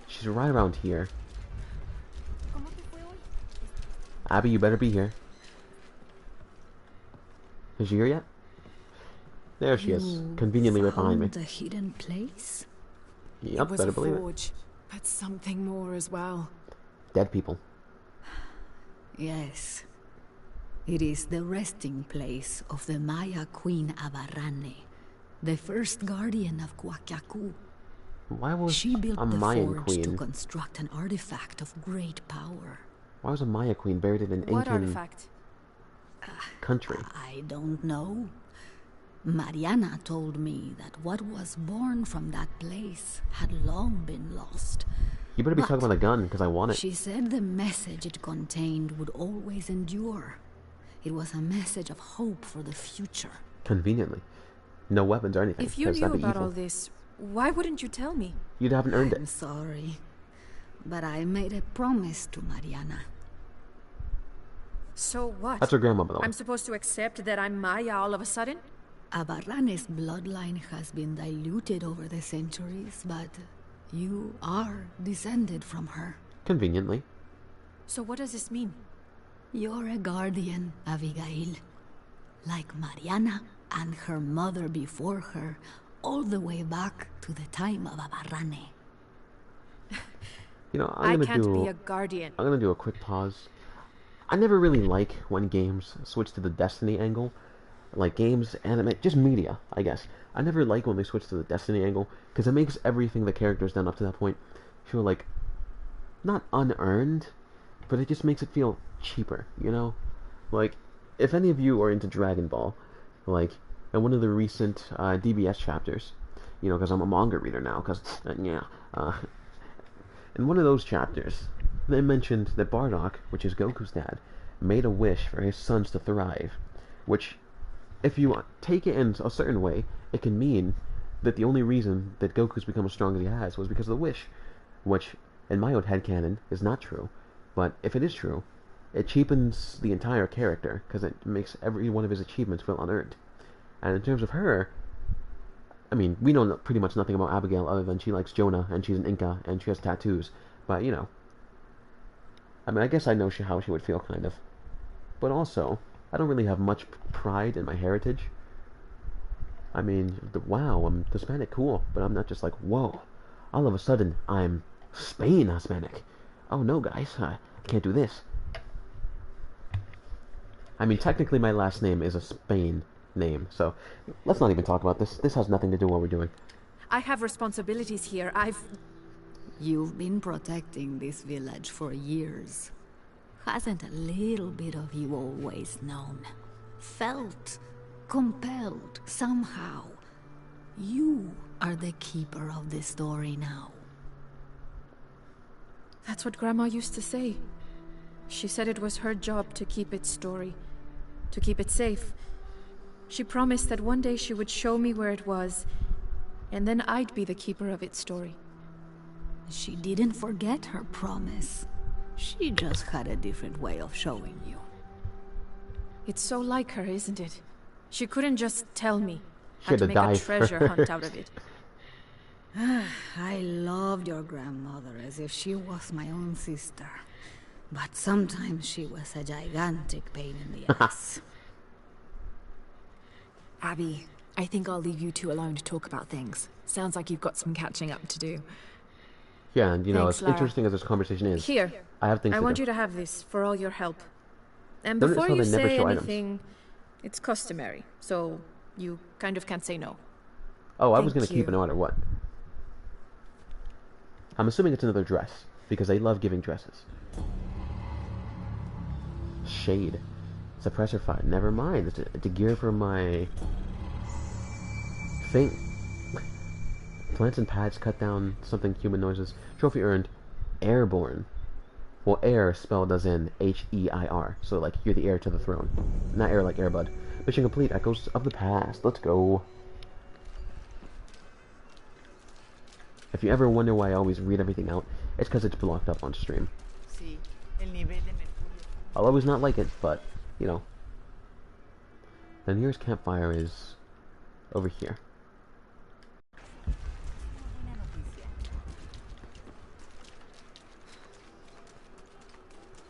She's right around here. Abby, you better be here. Is she here yet? There she is, You conveniently right behind me. found a hidden place? Yep, It was better a believe it. forge, but something more as well. Dead people. Yes. It is the resting place of the Maya Queen Abarrane, the first guardian of Qoute. Why was She built a the Mayan forge to queen? construct an artifact of great power. Why was a Maya queen buried in an What Incan artifact? country? I don't know. Mariana told me that what was born from that place had long been lost. You better be But talking about a gun, because I want it. she said the message it contained would always endure. It was a message of hope for the future. Conveniently. No weapons or anything, If you because knew that'd be about evil. all this, why wouldn't you tell me? You'd haven't earned I'm it. sorry, but I made a promise to Mariana. So what? That's her grandma, by the way. I'm supposed to accept that I'm Maya all of a sudden? Abarrane's bloodline has been diluted over the centuries, but you are descended from her. Conveniently. So what does this mean? You're a guardian, Abigail. Like Mariana and her mother before her, all the way back to the time of Abarrane. You know, I I'm can't gonna be do. a guardian. I'm gonna do a quick pause. I never really like when games switch to the Destiny angle. Like games, anime, just media, I guess. I never like when they switch to the Destiny angle, because it makes everything the character's done up to that point feel like, not unearned, but it just makes it feel cheaper, you know? Like, if any of you are into Dragon Ball, like, in one of the recent DBS chapters, you know, because I'm a manga reader now, because, in one of those chapters, they mentioned that Bardock, which is Goku's dad, made a wish for his sons to thrive, which, if you take it in a certain way, it can mean that the only reason that Goku's become as strong as he has was because of the wish, which, in my own headcanon, is not true. But if it is true, it cheapens the entire character, because it makes every one of his achievements feel unearned. And in terms of her, I mean, we know pretty much nothing about Abigail other than she likes Jonah, and she's an Inca, and she has tattoos. But, you know, I mean, I guess I know how she would feel, kind of. But also, I don't really have much pride in my heritage. I mean, wow, I'm Hispanic, cool, but I'm not just like, whoa, all of a sudden, I'm Spain Hispanic. Oh no, guys, I can't do this. I mean, technically my last name is a Spain name, so let's not even talk about this. This has nothing to do with what we're doing. I have responsibilities here. You've been protecting this village for years. Hasn't a little bit of you always known? Felt compelled somehow. You are the keeper of this story now. That's what Grandma used to say. She said it was her job to keep its story, to keep it safe. She promised that one day she would show me where it was, and then I'd be the keeper of its story. She didn't forget her promise. She just had a different way of showing you. It's so like her, isn't it? She couldn't just tell me. She had Had to to make die a treasure hunt out of it. I loved your grandmother as if she was my own sister. But sometimes she was a gigantic pain in the ass. Abby, I think I'll leave you two alone to talk about things. Sounds like you've got some catching up to do. Yeah, and you know, Thanks, as Lara. interesting as this conversation is, Here, I have things I to want do. you to have this for all your help. And Notice before how you they never say show items. anything, it's customary, so you kind of can't say no. Oh, I was Thank going to keep you. it no matter what. I'm assuming it's another dress, because they love giving dresses. Shade. Suppressor fire. Never mind. It's a gear for my thing. Plants and pads cut down something human noises. Trophy earned. Airborne. Well, air spelled as in H-E-I-R. So, like, you're the heir to the throne. Not air like Airbud. Mission complete. Echoes of the past. Let's go. If you ever wonder why I always read everything out, it's because it's blocked up on stream. I'll always not like it, but, you know. The nearest campfire is over here.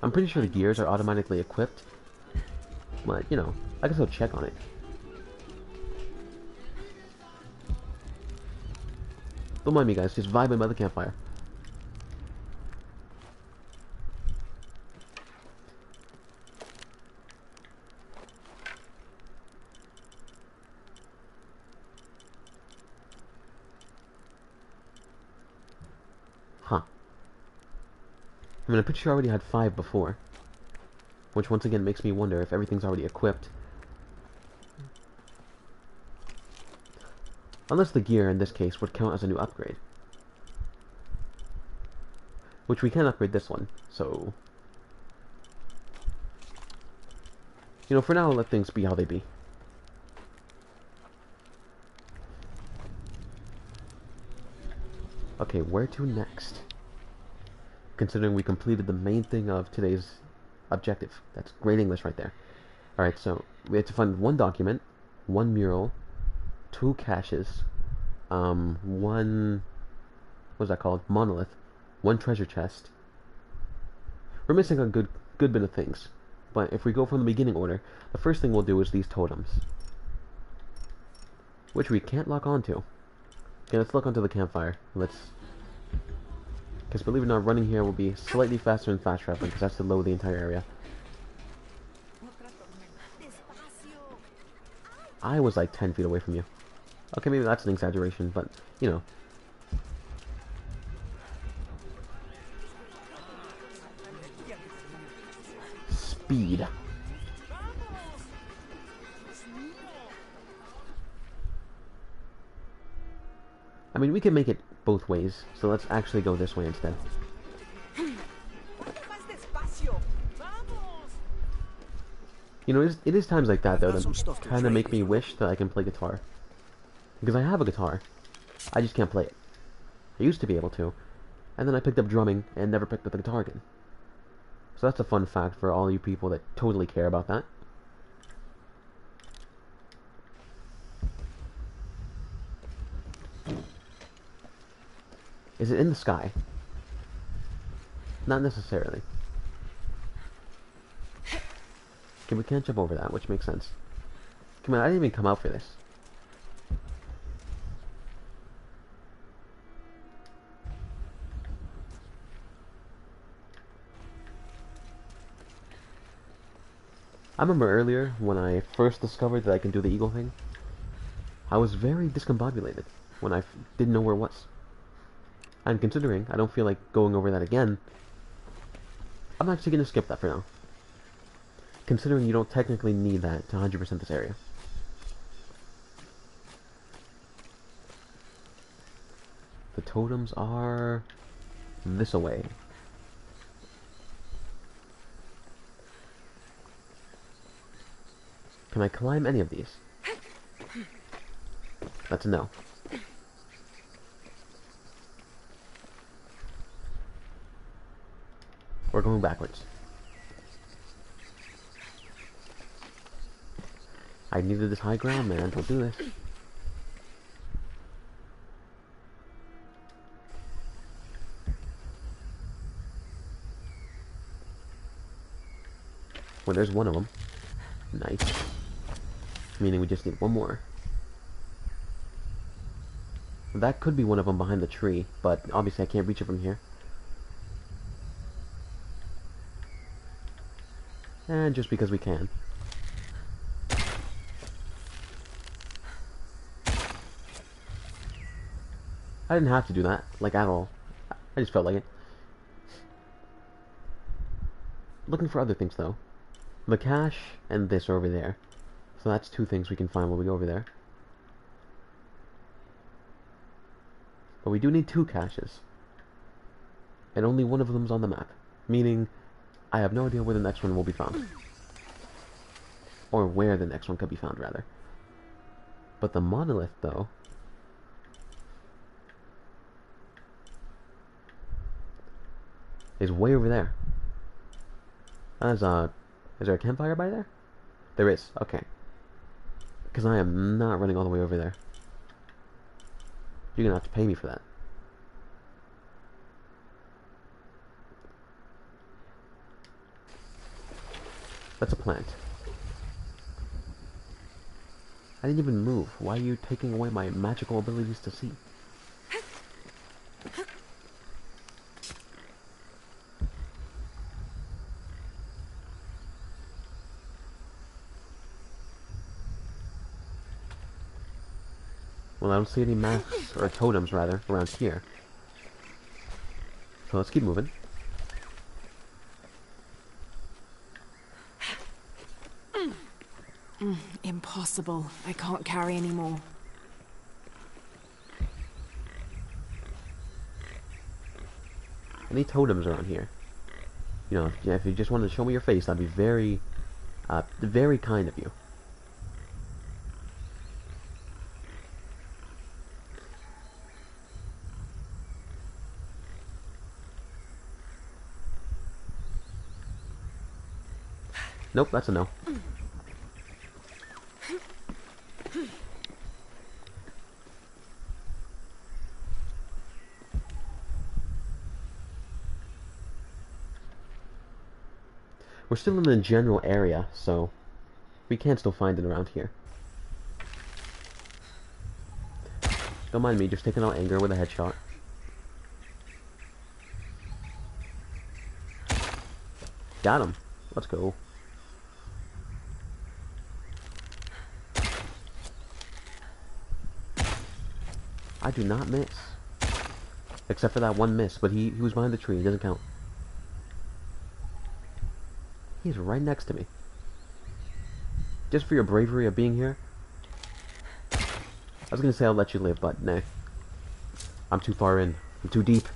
I'm pretty sure the gears are automatically equipped, but, you know, I can still check on it. Don't mind me, guys. Just vibing by the campfire. Huh. I mean, I'm pretty sure I already had 5 before. Which once again makes me wonder if everything's already equipped. Unless the gear, in this case, would count as a new upgrade. Which we can upgrade this one, so... You know, for now, let things be how they be. Okay, where to next? Considering we completed the main thing of today's objective. That's great English right there. Alright, so we have to find 1 document, 1 mural, 2 caches, 1... what's that called? Monolith, 1 treasure chest. We're missing a good bit of things. But if we go from the beginning order, the first thing we'll do is these totems. Which we can't lock onto. Okay, let's look onto the campfire. Let's... Because believe it or not, running here will be slightly faster than fast traveling, because that's to load the entire area. I was like 10 feet away from you. Okay, maybe that's an exaggeration, but, you know. Speed. I mean, we can make it both ways, so let's actually go this way instead. You know, it is times like that, though, that kind of make me wish that I can play guitar. Because I have a guitar, I just can't play it. I used to be able to, and then I picked up drumming and never picked up the guitar again. So that's a fun fact for all you people that totally care about that. Is it in the sky? Not necessarily. Okay, we can't jump over that, which makes sense. Come on, I didn't even come out for this. I remember earlier, when I first discovered that I can do the eagle thing, I was very discombobulated when I didn't know where it was. And considering I don't feel like going over that again, I'm actually going to skip that for now. Considering you don't technically need that to 100% this area. The totems are this away. Can I climb any of these? That's a no. We're going backwards. I needed this high ground, man. Don't do this. Well, there's one of them. Nice. Meaning we just need one more. That could be one of them behind the tree, but obviously I can't reach it from here. And just because we can. I didn't have to do that, like at all. I just felt like it. Looking for other things though. The cache and this are over there. So that's 2 things we can find when we go over there. But we do need 2 caches. And only one of them's on the map. Meaning, I have no idea where the next one will be found. Or where the next one could be found, rather. But the monolith, though... is way over there. Is there a campfire by there? There is, okay. Because I am not running all the way over there. You're gonna have to pay me for that. That's a plant. I didn't even move. Why are you taking away my magical abilities to see? Well, I don't see any masks, or totems, rather, around here. So let's keep moving. Impossible. I can't carry anymore. Any totems around here? You know, if you just wanted to show me your face, that'd be very, very kind of you. Nope, that's a no. We're still in the general area, so we can still find it around here. Don't mind me, just taking out anger with a headshot. Got him. Let's go. I do not miss. Except for that one miss, but he was behind the tree. It doesn't count. He's right next to me. Just for your bravery of being here. I was gonna say I'll let you live, but nah. I'm too far in. I'm too deep.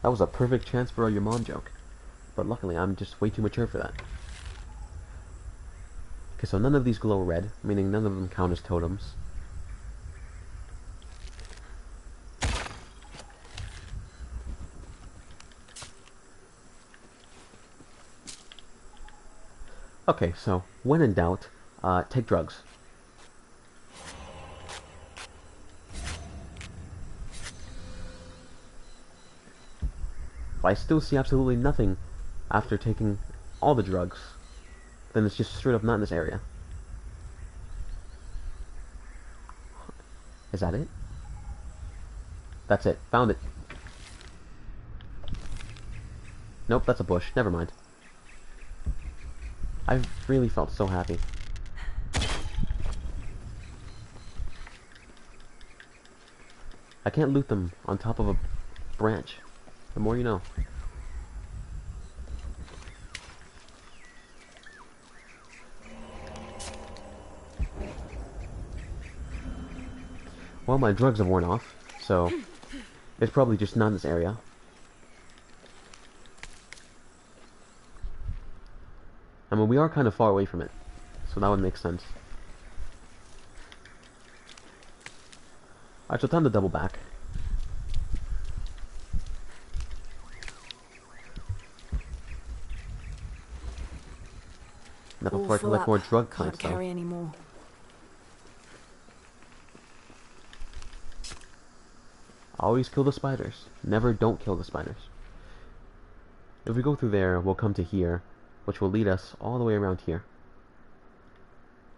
That was a perfect chance for a your mom joke. But luckily, I'm just way too mature for that. Okay, so none of these glow red, meaning none of them count as totems. Okay, so when in doubt, take drugs. If I still see absolutely nothing after taking all the drugs, then it's just straight up not in this area. Is that it? That's it. Found it. Nope, that's a bush. Never mind. I really felt so happy. I can't loot them on top of a branch. The more you know. Well, my drugs have worn off, so it's probably just not in this area. I mean, we are kind of far away from it, so that would make sense. Alright, so time to double back. Now before I collect more drug plants, though. Can't carry anymore. Always kill the spiders. Never don't kill the spiders. If we go through there, we'll come to here, which will lead us all the way around here.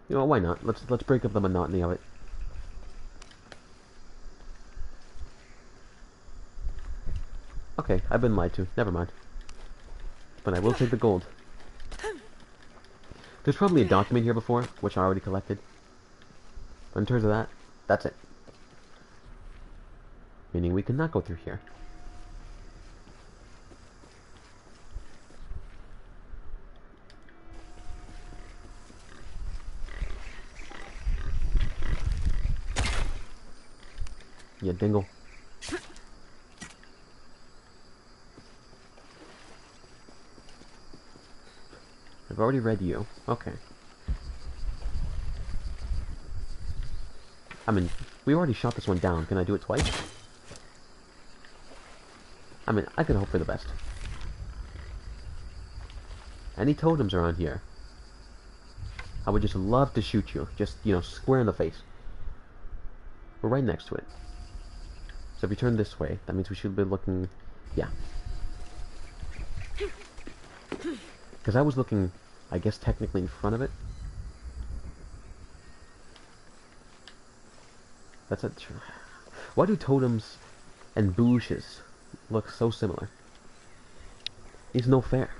You know, why not? Let's break up the monotony of it. Okay, I've been lied to. Never mind. But I will take the gold. There's probably a document here before, which I already collected. But in terms of that, that's it. Meaning we cannot go through here. Yeah, dingle. I've already read you. Okay. I mean, we already shot this one down. Can I do it twice? I mean, I can hope for the best. Any totems around here? I would just love to shoot you. Just, you know, square in the face. We're right next to it. So if you turn this way, that means we should be looking... Yeah. Because I was looking, I guess, technically in front of it. That's a... Why do totems and bushes look so similar? It's no fair.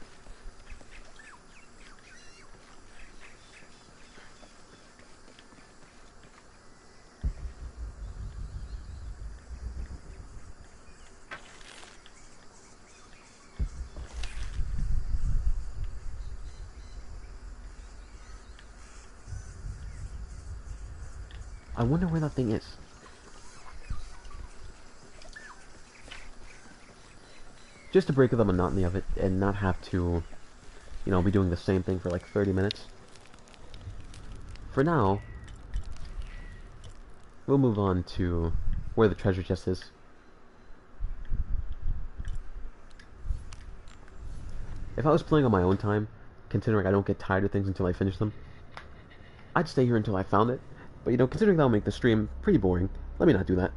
I wonder where that thing is. Just to break up the monotony of it and not have to, you know, be doing the same thing for like 30 minutes. For now, we'll move on to where the treasure chest is. If I was playing on my own time, considering I don't get tired of things until I finish them, I'd stay here until I found it. But you know, considering that'll make the stream pretty boring, let me not do that.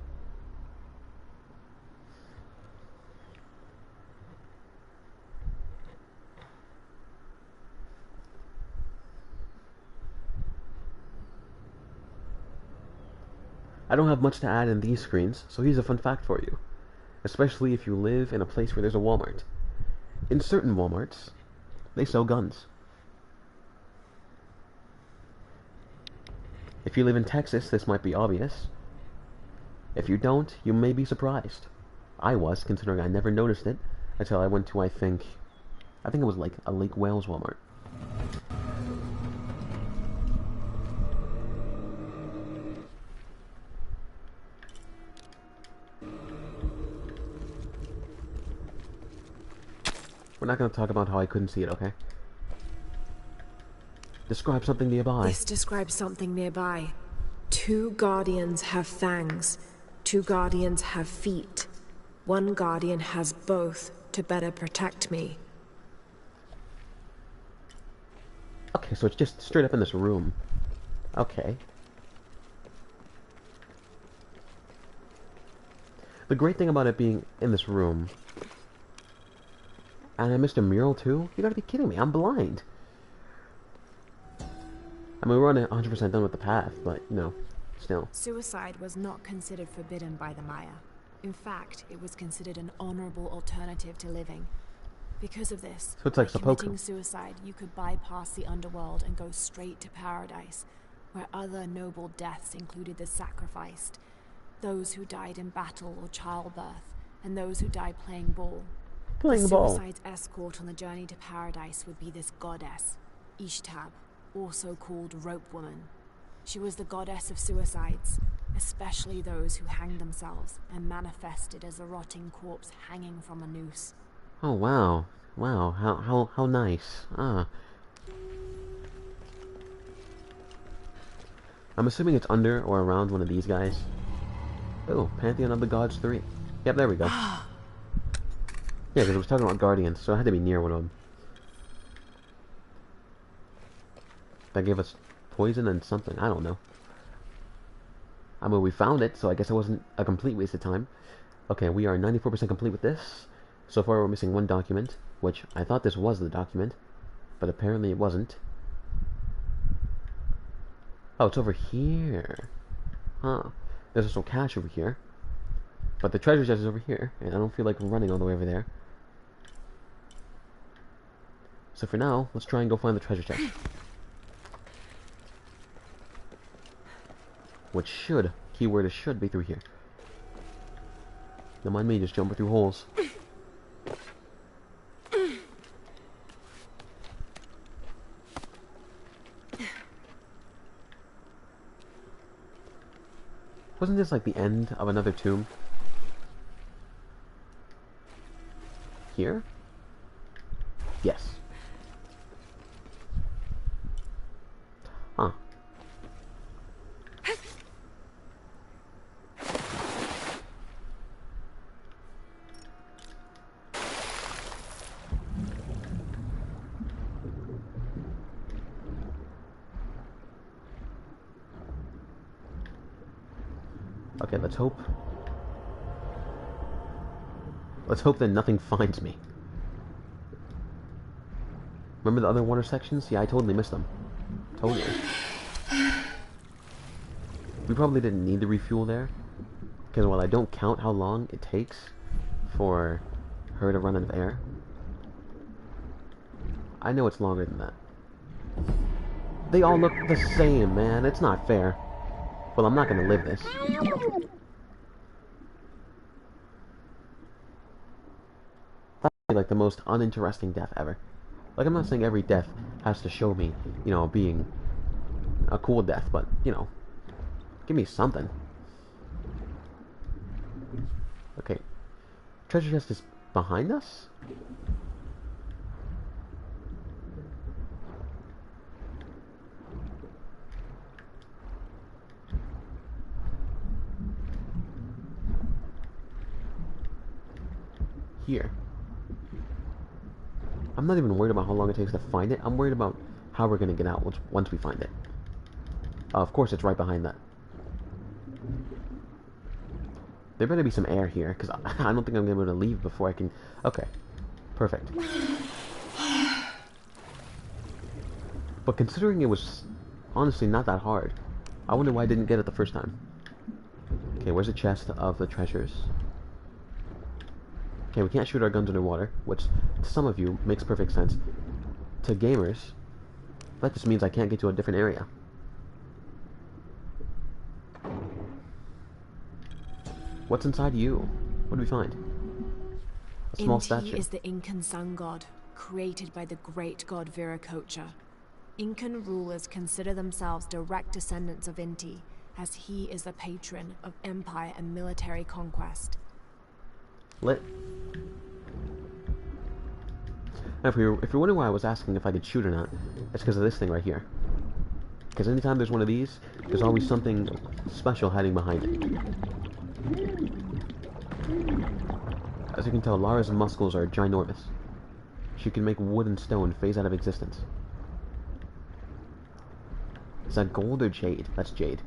I don't have much to add in these screens, so here's a fun fact for you. Especially if you live in a place where there's a Walmart. In certain Walmarts, they sell guns. If you live in Texas, this might be obvious. If you don't, you may be surprised. I was, considering I never noticed it until I went to, I think it was like a Lake Wales Walmart. We're not going to talk about how I couldn't see it, okay? Describe something nearby. This describes something nearby. 2 guardians have fangs. 2 guardians have feet. 1 guardian has both to better protect me. Okay, so it's just straight up in this room. Okay. The great thing about it being in this room... And I missed a mural too? You gotta be kidding me, I'm blind. I mean, we're on 100% done with the path, but, you know, still. Suicide was not considered forbidden by the Maya. In fact, it was considered an honorable alternative to living. Because of this, so it's like by committing suicide, you could bypass the underworld and go straight to paradise, where other noble deaths included the sacrificed, those who died in battle or childbirth, and those who died playing ball. Playing ball. Suicide's escort on the journey to paradise would be this goddess, Ishtab, also called Rope Woman. She was the goddess of suicides, especially those who hanged themselves and manifested as a rotting corpse hanging from a noose. Oh wow. Wow, how nice. Ah. I'm assuming it's under or around one of these guys. Oh, Pantheon of the Gods 3. Yep, there we go. Yeah, because I was talking about Guardians, so it had to be near one of them. That gave us poison and something, I don't know. I mean, we found it, so I guess it wasn't a complete waste of time. Okay, we are 94% complete with this. So far we're missing 1 document, which I thought this was the document, but apparently it wasn't. Oh, it's over here. Huh. There's also cash over here. But the treasure chest is over here, and I don't feel like running all the way over there. So for now, let's try and go find the treasure chest. Which should, keyword is should, be through here. Don't mind me just jumping through holes. Wasn't this like the end of another tomb? Here? Yes. Huh. Okay, let's hope. Let's hope that nothing finds me. Remember the other water sections? Yeah, I totally missed them. Totally. We probably didn't need the refuel there. Because while I don't count how long it takes for her to run out of air, I know it's longer than that. They all look the same, man. It's not fair. Well, I'm not gonna live this. That's like the most uninteresting death ever. Like, I'm not saying every death has to show me, you know, being a cool death, but, you know, Give me something. Okay. Treasure chest is behind us? Here. I'm not even worried about how long it takes to find it. I'm worried about how we're going to get out once we find it. Of course, it's right behind that. There better be some air here, because I don't think I'm going to be able to leave before I can... Okay. Perfect. But considering it was honestly not that hard, I wonder why I didn't get it the first time. Okay, where's the chest of the treasures? Okay, we can't shoot our guns underwater, which to some of you makes perfect sense. To gamers, that just means I can't get to a different area. What's inside you? What do we find? A small statue. Inti is the Incan sun god, created by the great god Viracocha. Incan rulers consider themselves direct descendants of Inti, as he is the patron of empire and military conquest. Lit. Now, if you're wondering why I was asking if I could shoot or not, it's because of this thing right here. Because anytime there's one of these, there's always something special hiding behind it. As you can tell, Lara's muscles are ginormous. She can make wood and stone phase out of existence. Is that gold or jade? That's jade.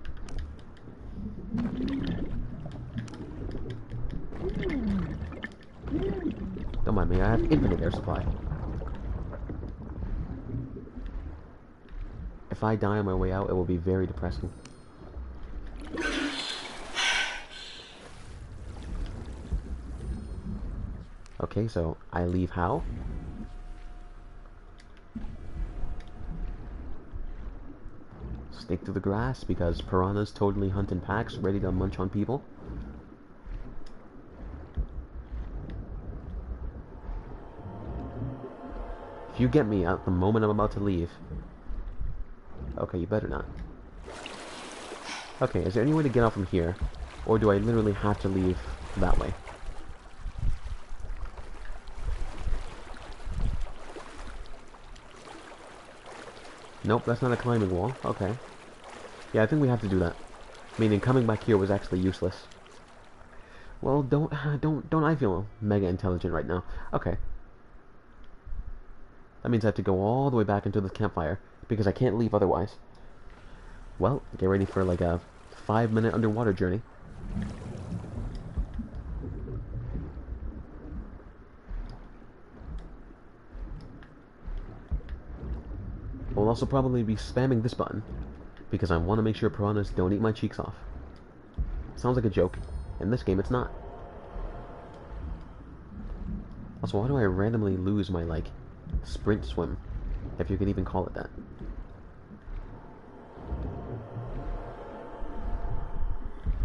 Don't mind me, I have infinite air supply. If I die on my way out, it will be very depressing. Okay, so I leave how? Snake through the grass, because piranhas totally hunt in packs, ready to munch on people. If you get me at the moment I'm about to leave... Okay, you better not. Okay, is there any way to get out from here? Or do I literally have to leave that way? Nope, that's not a climbing wall. Okay. Yeah, I think we have to do that. Meaning coming back here was actually useless. Well, don't I feel mega intelligent right now? Okay. That means I have to go all the way back into the campfire, because I can't leave otherwise. Well, get ready for like a 5-minute underwater journey. I'll also probably be spamming this button, because I want to make sure piranhas don't eat my cheeks off. Sounds like a joke. In this game, it's not. Also, why do I randomly lose my, like, sprint swim? If you could even call it that.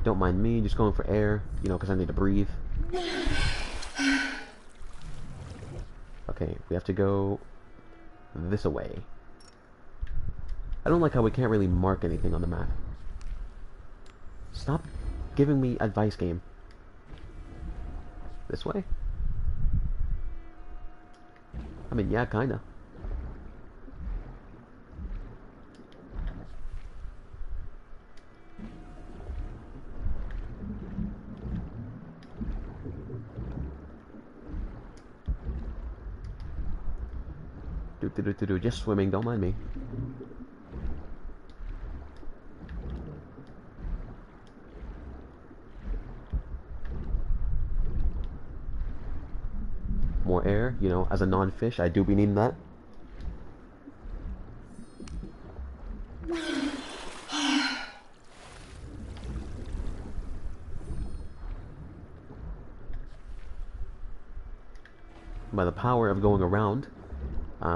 Don't mind me, just going for air, you know, because I need to breathe. Okay, we have to go this way. I don't like how we can't really mark anything on the map. Stop giving me advice, game. This way? I mean, yeah, kinda. Just swimming, don't mind me. More air, you know, as a non-fish, I do be needing that. By the power of going around,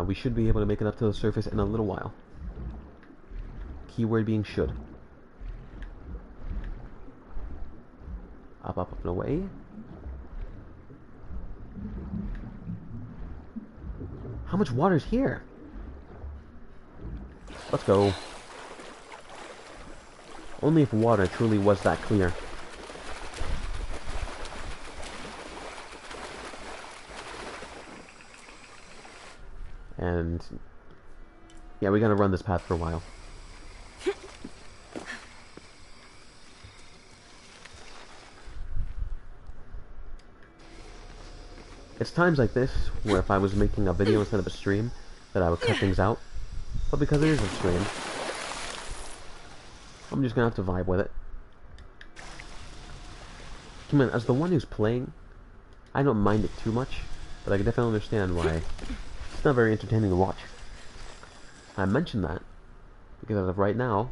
we should be able to make it up to the surface in a little while. Keyword being should. Up, and away. How much water's here? Let's go. Only if water truly was that clear. And yeah, we gotta run this path for a while. It's times like this where if I was making a video instead of a stream, that I would cut things out. But because it is a stream, I'm just gonna have to vibe with it. Come on, as the one who's playing, I don't mind it too much, but I can definitely understand why it's not very entertaining to watch. I mention that because as of right now,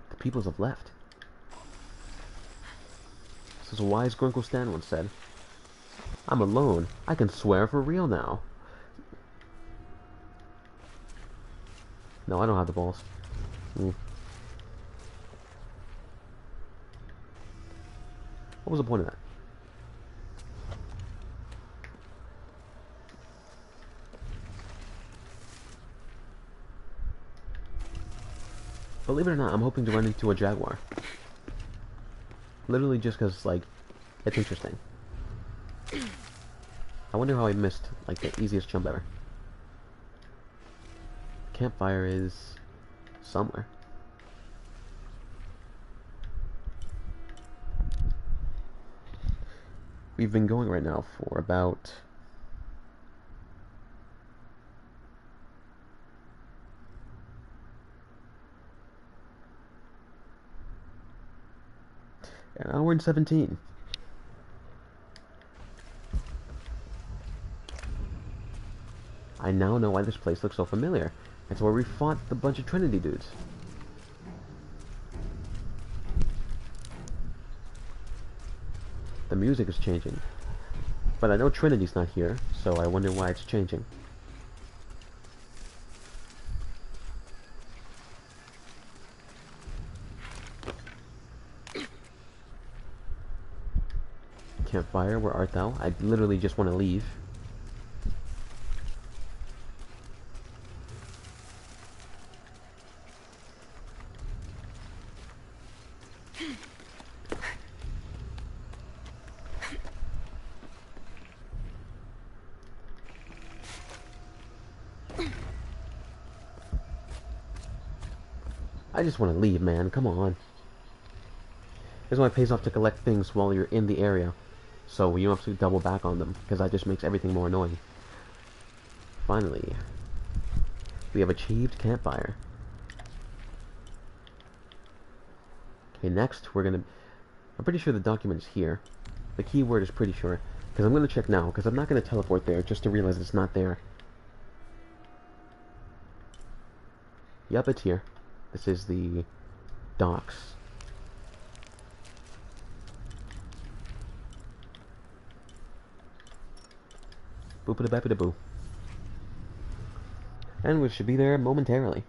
the peoples have left. This is a wise Grunkle Stan once said. I'm alone. I can swear for real now. No, I don't have the balls. What was the point of that? Believe it or not, I'm hoping to run into a jaguar. Literally just because, like, it's interesting. I wonder how I missed, like, the easiest jump ever. Campfire is somewhere. We've been going right now for about an hour and 17. I now know why this place looks so familiar. It's where we fought the bunch of Trinity dudes. The music is changing. But I know Trinity's not here, so I wonder why it's changing. Campfire, where art thou? I literally just want to leave. I just want to leave, man. Come on. This is why it pays off to collect things while you're in the area, so you don't have to double back on them, because that just makes everything more annoying. Finally, we have achieved campfire. Okay, next we're gonna... I'm pretty sure the document is here. The keyword is pretty sure, because I'm gonna check now, because I'm not gonna teleport there just to realize it's not there. Yup, it's here. This is the docks. Boop-a-da-bap-a-da-boo. And we should be there momentarily.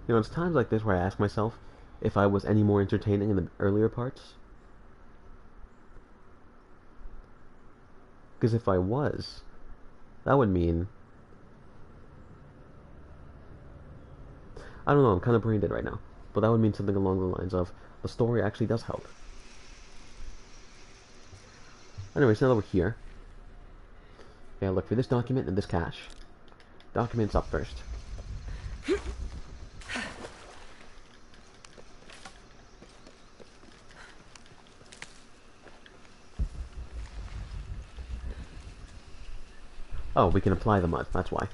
You know, it's times like this where I ask myself if I was any more entertaining in the earlier parts. Because if I was, that would mean... I don't know, I'm kind of brain dead right now. But that would mean something along the lines of, the story actually does help. Anyways, now that we're here, yeah, look for this document and this cache. Document's up first. Oh, we can apply the mud, that's why.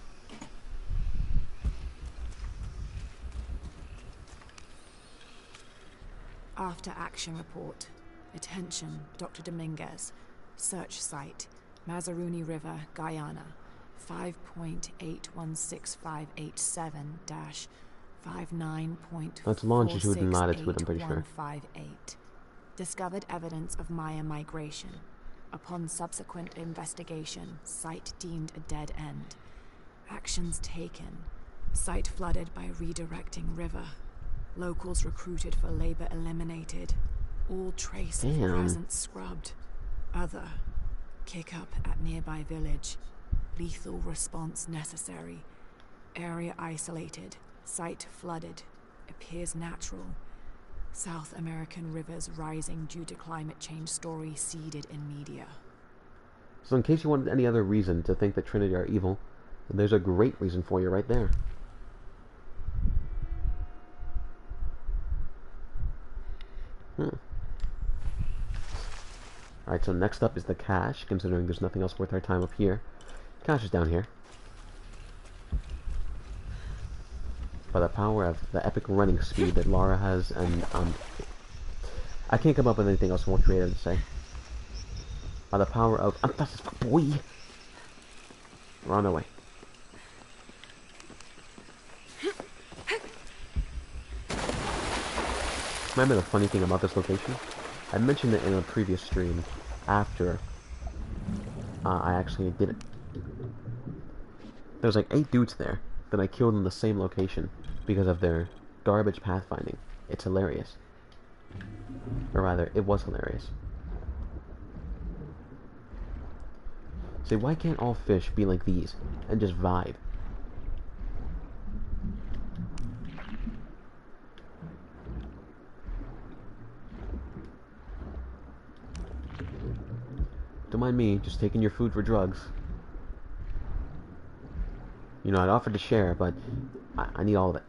After action report. Attention, Dr. Dominguez. Search site, Mazaruni River, Guyana. 5.816587-59.468158. That's longitude and latitude, I'm pretty sure. Discovered evidence of Maya migration. Upon subsequent investigation, site deemed a dead end. Actions taken. Site flooded by redirecting river. Locals recruited for labor eliminated. All trace of Damn. presence scrubbed. Other. Kick up at nearby village. Lethal response necessary. Area isolated. Site flooded. Appears natural. South American rivers rising due to climate change story seeded in media. So in case you wanted any other reason to think that Trinity are evil, then there's a great reason for you right there. Alright, so next up is the cache, considering there's nothing else worth our time up here. Cache is down here. By the power of the epic running speed that Lara has, and I can't come up with anything else more creative to say. By the power of fast as fuck, boy. We're on our way. Remember the funny thing about this location? I mentioned it in a previous stream after I actually did it. There was like 8 dudes there that I killed in the same location because of their garbage pathfinding. It's hilarious. Or rather, it was hilarious. Say, why can't all fish be like these and just vibe? Don't mind me, just taking your food for drugs. You know, I'd offer to share, but I need all of it.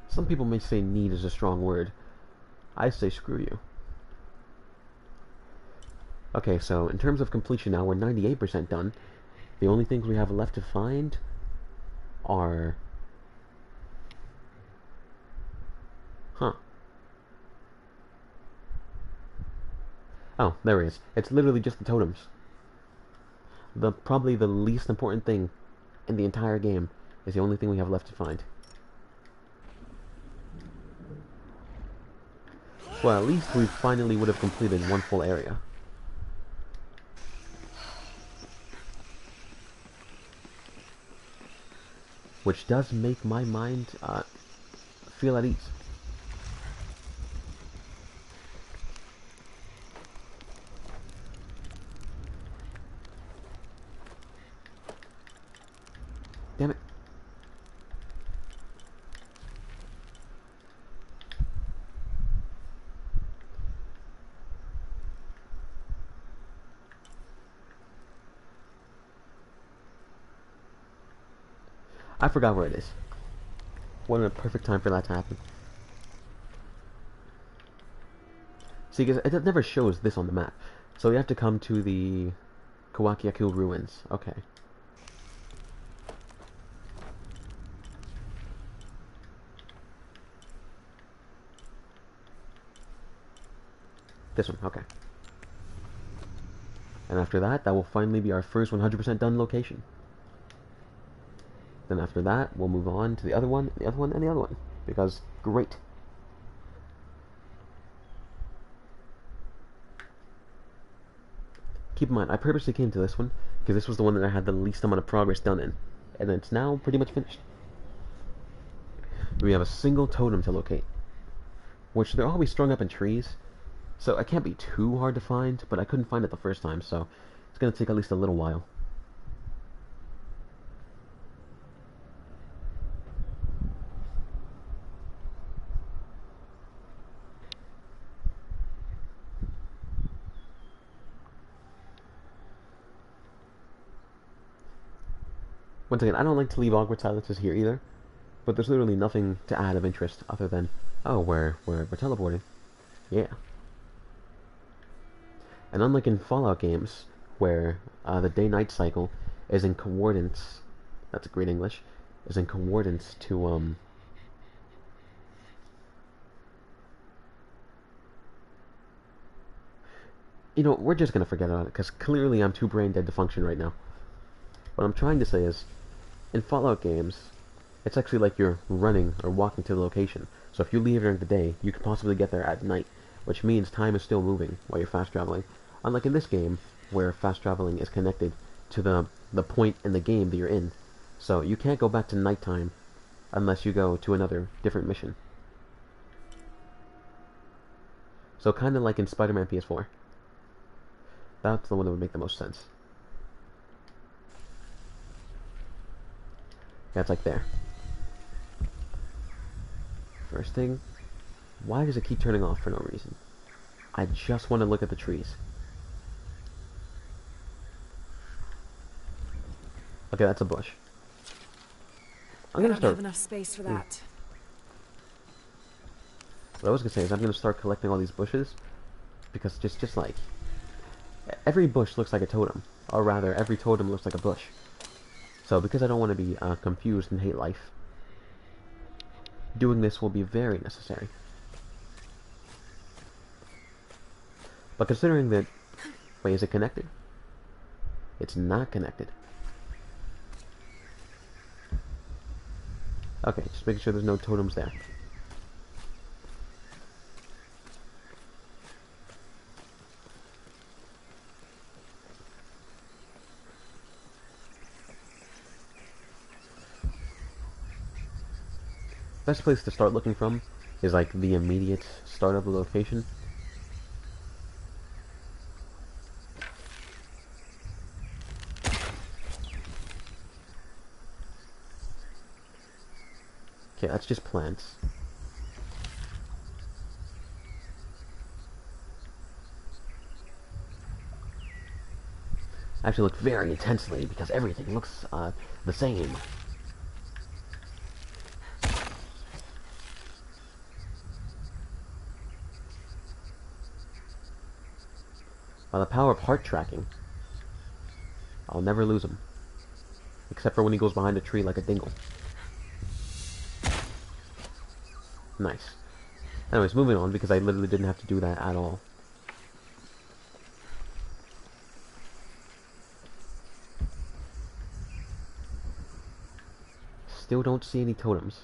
Some people may say need is a strong word. I say screw you. Okay, so in terms of completion now, we're 98% done. The only things we have left to find are... Oh, there he is. It's literally just the totems. Probably the least important thing in the entire game is the only thing we have left to find. Well, at least we finally would have completed one full area. Which does make my mind feel at ease. Damn it. I forgot where it is. What a perfect time for that to happen. See, because it never shows this on the map. So we have to come to the Kawakiaku ruins. Okay. This one, okay. And after that, that will finally be our first 100% done location. Then after that, we'll move on to the other one, the other one, and the other one. Because, great. Keep in mind, I purposely came to this one, because this was the one that I had the least amount of progress done in. And it's now pretty much finished. We have a single totem to locate. Which they're always strung up in trees. So it can't be too hard to find, but I couldn't find it the first time, so it's going to take at least a little while. Once again, I don't like to leave awkward silences here either, but there's literally nothing to add of interest other than, oh, we're teleporting. Yeah. And unlike in Fallout games, where the day-night cycle is in coordinates, that's great English, is in coordinates to, you know, we're just gonna forget about it, because clearly I'm too brain dead to function right now. What I'm trying to say is, in Fallout games, it's actually like you're running or walking to the location. So if you leave during the day, you could possibly get there at night, which means time is still moving while you're fast traveling. Unlike in this game, where fast traveling is connected to the the point in the game that you're in. So you can't go back to nighttime unless you go to another different mission. So kind of like in Spider-Man PS4. That's the one that would make the most sense. Yeah, it's like there. First thing, why does it keep turning off for no reason? I just want to look at the trees. Okay, that's a bush. I'm I gonna don't start. have enough space for that. What I was gonna say is I'm gonna start collecting all these bushes because just like every bush looks like a totem, or rather, every totem looks like a bush. So because I don't want to be confused and hate life, doing this will be very necessary. But considering that, wait, is it connected? It's not connected. Okay, just making sure there's no totems there. Best place to start looking from is like the immediate start of the location. Okay, that's just plants. I have to look very intensely because everything looks the same. By the power of heart tracking, I'll never lose him. Except for when he goes behind a tree like a dingle. Nice. Anyways, moving on because I literally didn't have to do that at all. Still don't see any totems.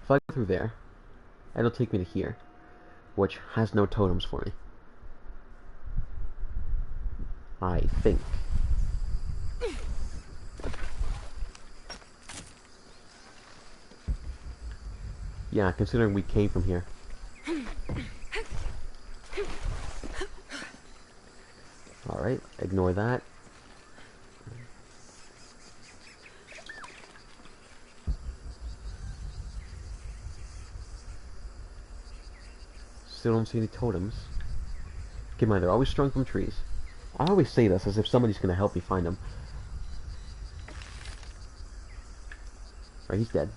If I go through there, it'll take me to here, which has no totems for me. I think. Yeah, considering we came from here. Alright, ignore that. Still don't see any totems. Keep in mind, they're always strung from trees. I always say this as if somebody's gonna help me find them. Right, he's dead.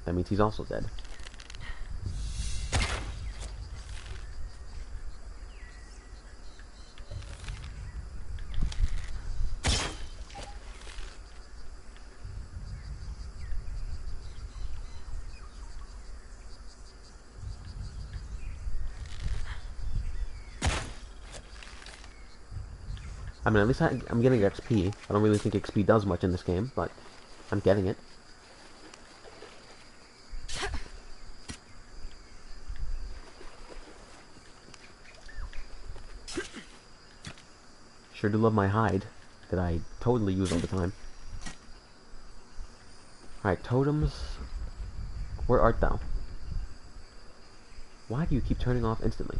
That means he's also dead. I mean, at least I'm getting XP. I don't really think XP does much in this game, but I'm getting it. Sure do love my hide, that I totally use all the time. Alright, totems. Where art thou? Why do you keep turning off instantly?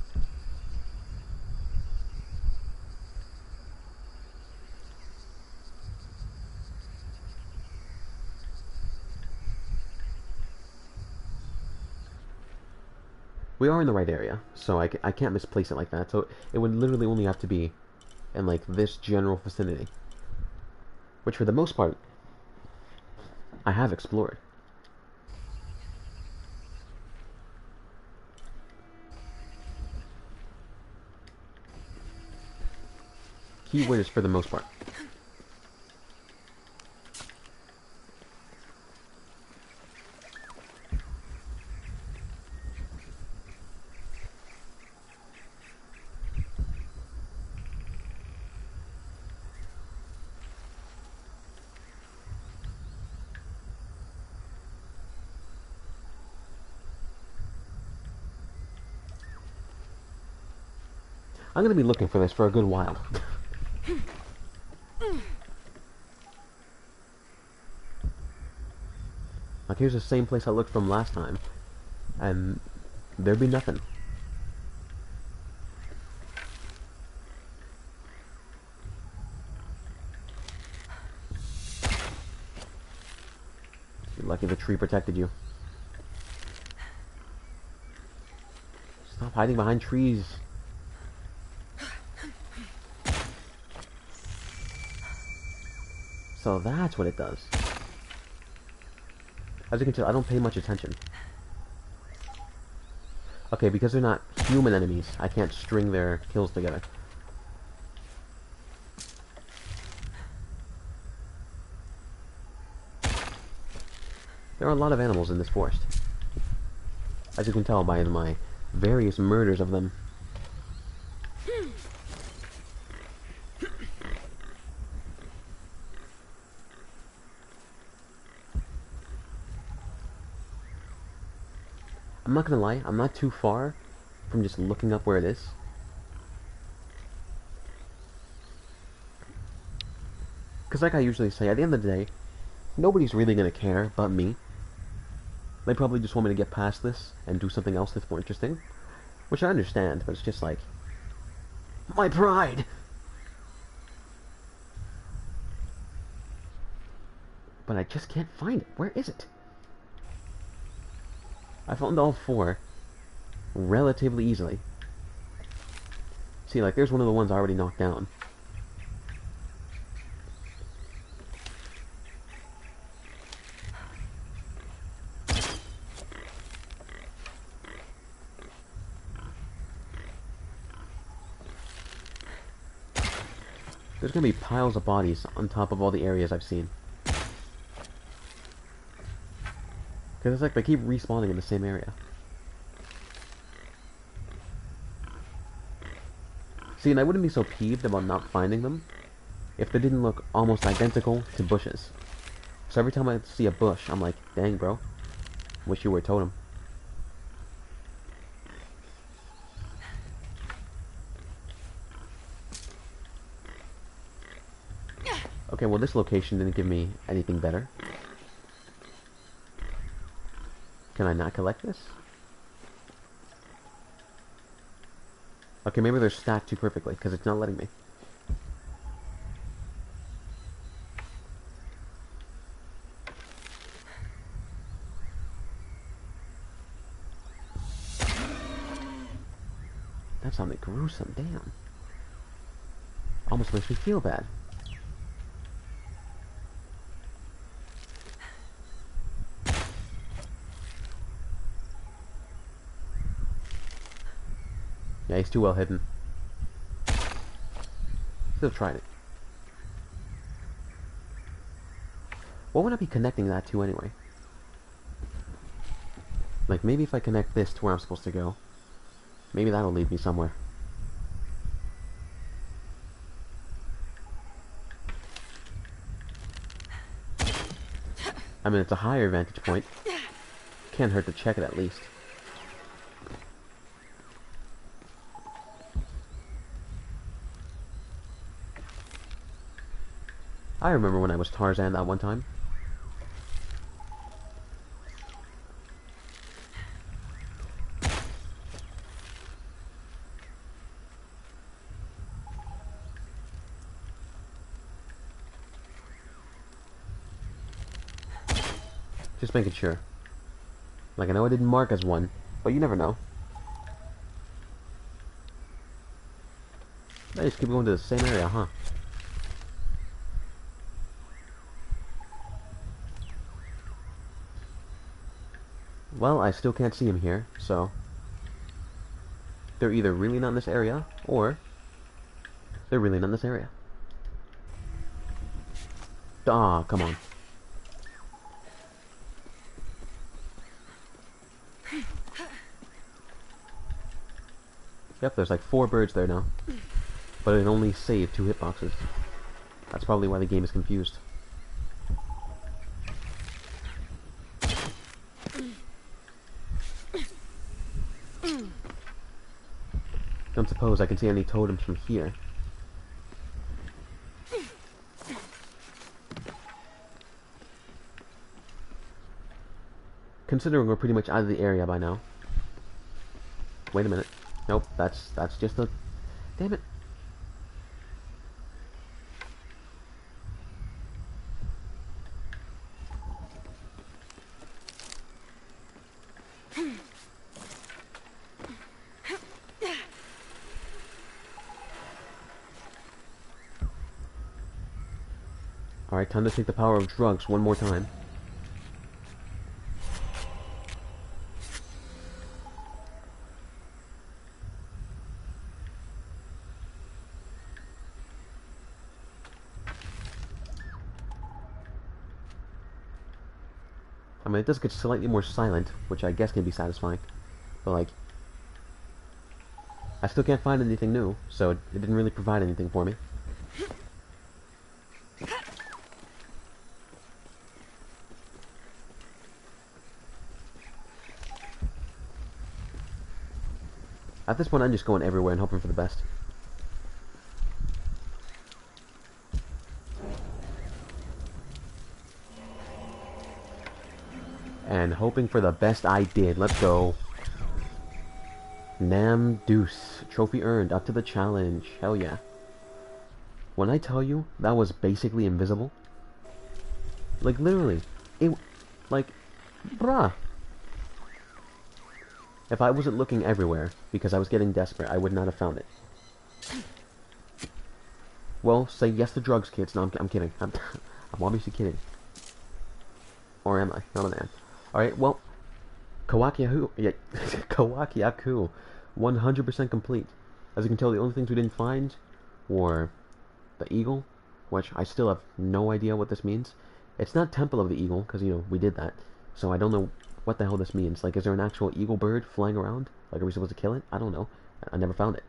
We are in the right area, so I can't misplace it like that. So it would literally only have to be in like this general vicinity, which for the most part I have explored. Keywords for the most part. I'm gonna be looking for this for a good while. Like, here's the same place I looked from last time, and there'd be nothing. You're lucky the tree protected you. Stop hiding behind trees. So that's what it does. As you can tell, I don't pay much attention. Okay, because they're not human enemies, I can't string their kills together. There are a lot of animals in this forest. As you can tell by my various murders of them. I'm not gonna lie, I'm not too far from just looking up where it is. Because like I usually say, at the end of the day, nobody's really gonna care but me. They probably just want me to get past this and do something else that's more interesting. Which I understand, but it's just like... my pride! But I just can't find it. Where is it? I found all 4 relatively easily. See, like, there's one of the ones I already knocked down. There's gonna be piles of bodies on top of all the areas I've seen. Because it's like they keep respawning in the same area. See, and I wouldn't be so peeved about not finding them if they didn't look almost identical to bushes. So every time I see a bush, I'm like, dang bro, wish you were a totem. Okay, well this location didn't give me anything better. Can I not collect this? Okay, maybe they're stacked too perfectly, because it's not letting me. That sounded gruesome, damn. Almost makes me feel bad. Yeah, he's too well hidden. Still tried it. What would I be connecting that to anyway? Like, maybe if I connect this to where I'm supposed to go, maybe that'll lead me somewhere. I mean, it's a higher vantage point. Can't hurt to check it at least. I remember when I was Tarzan that one time. Just making sure. Like, I know I didn't mark as one, but you never know. I just keep going to the same area, huh? Well, I still can't see him here, so... they're either really not in this area, or... they're really not in this area. Ah, come on. Yep, there's like 4 birds there now. But it only saved 2 hitboxes. That's probably why the game is confused. don't suppose I can see any totems from here. Considering we're pretty much out of the area by now. Wait a minute. Nope, that's just a... Damn it. Alright, time to take the power of drugs one more time. I mean, it does get slightly more silent, which I guess can be satisfying. But, like, I still can't find anything new, so it didn't really provide anything for me. At this point, I'm just going everywhere and hoping for the best. And hoping for the best I did. Let's go. Nam Deuce. Trophy earned. Up to the challenge. Hell yeah. When I tell you, that was basically invisible. Like, literally. It, like, bruh. If I wasn't looking everywhere, because I was getting desperate, I would not have found it. Well, say yes to drugs, kids. No, I'm kidding. I'm obviously kidding. Or am I? No, I am. Alright, well, Kawakiaku, yeah, Kawakiaku, 100% complete. As you can tell, the only things we didn't find were the eagle, which I still have no idea what this means. It's not Temple of the Eagle, because, you know, we did that. So I don't know what the hell this means. Like, is there an actual eagle bird flying around? Like, are we supposed to kill it? I don't know. I never found it.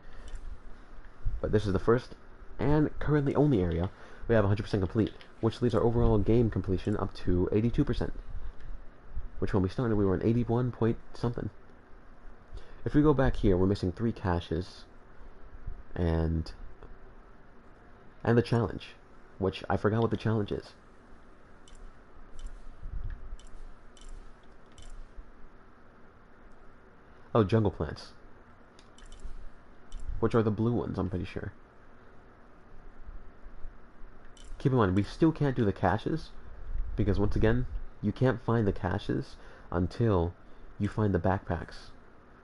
But this is the first and currently only area we have 100% complete, which leaves our overall game completion up to 82%. Which when we started, we were at 81 point something. If we go back here, we're missing 3 caches. And the challenge. Which, I forgot what the challenge is. Oh, jungle plants. Which are the blue ones, I'm pretty sure. Keep in mind, we still can't do the caches. Because once again, you can't find the caches until you find the backpacks.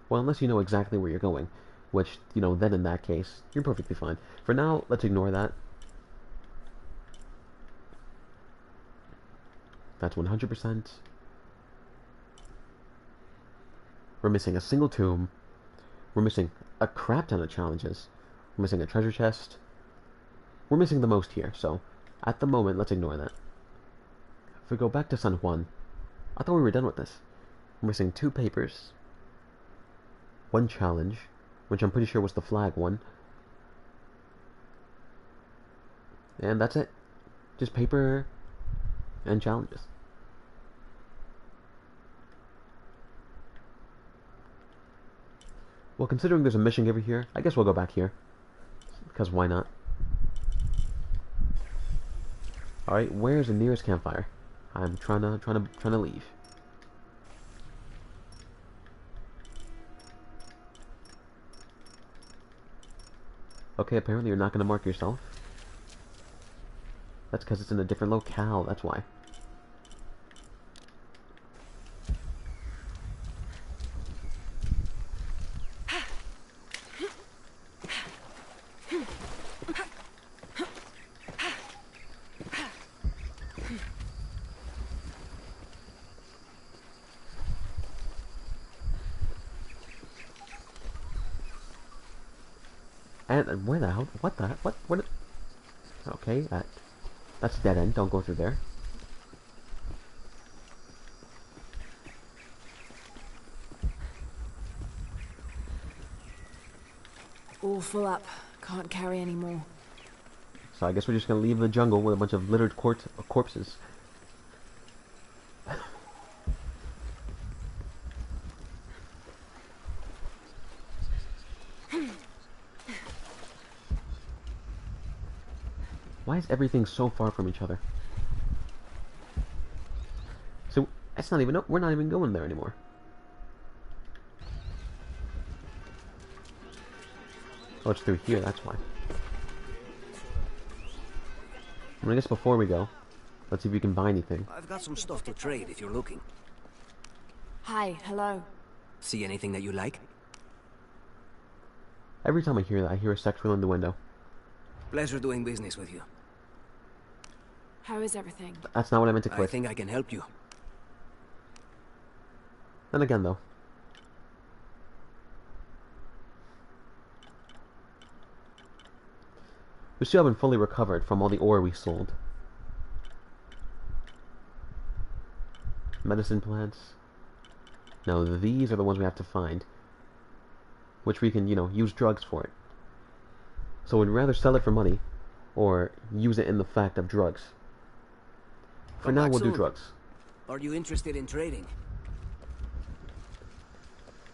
Well, unless you know exactly where you're going. Which, you know, then in that case, you're perfectly fine. For now, let's ignore that. That's 100%. We're missing a single tomb. We're missing a crap ton of challenges. We're missing a treasure chest. We're missing the most here, so at the moment, let's ignore that. If we go back to San Juan, I thought we were done with this. We're missing 2 papers. 1 challenge, which I'm pretty sure was the flag one. And that's it. Just paper and challenges. Well, considering there's a mission giver here, I guess we'll go back here. Because why not? Alright, where's the nearest campfire? I'm trying to leave. Okay, apparently you're not going to mark yourself. That's because it's in a different locale, that's why. And where the hell? What the? What? What? Okay, that's a dead end. Don't go through there. All full up. Can't carry any more. So I guess we're just gonna leave the jungle with a bunch of littered corpses. Why is everything so far from each other? So, that's not even... We're not even going there anymore. Oh, it's through here, that's why. I guess before we go, let's see if we can buy anything. I've got some stuff to trade if you're looking. Hi, hello. See anything that you like? Every time I hear that, I hear a sex wheel in the window. Pleasure doing business with you. How is everything? That's not what I meant to I click. think I can help you. Then again, though. We still haven't fully recovered from all the ore we sold. Medicine plants. No, these are the ones we have to find. Which we can, you know, use drugs for it. So we'd rather sell it for money, or use it in the fact of drugs. For Come now, back we'll do soon. drugs. Are you interested in trading?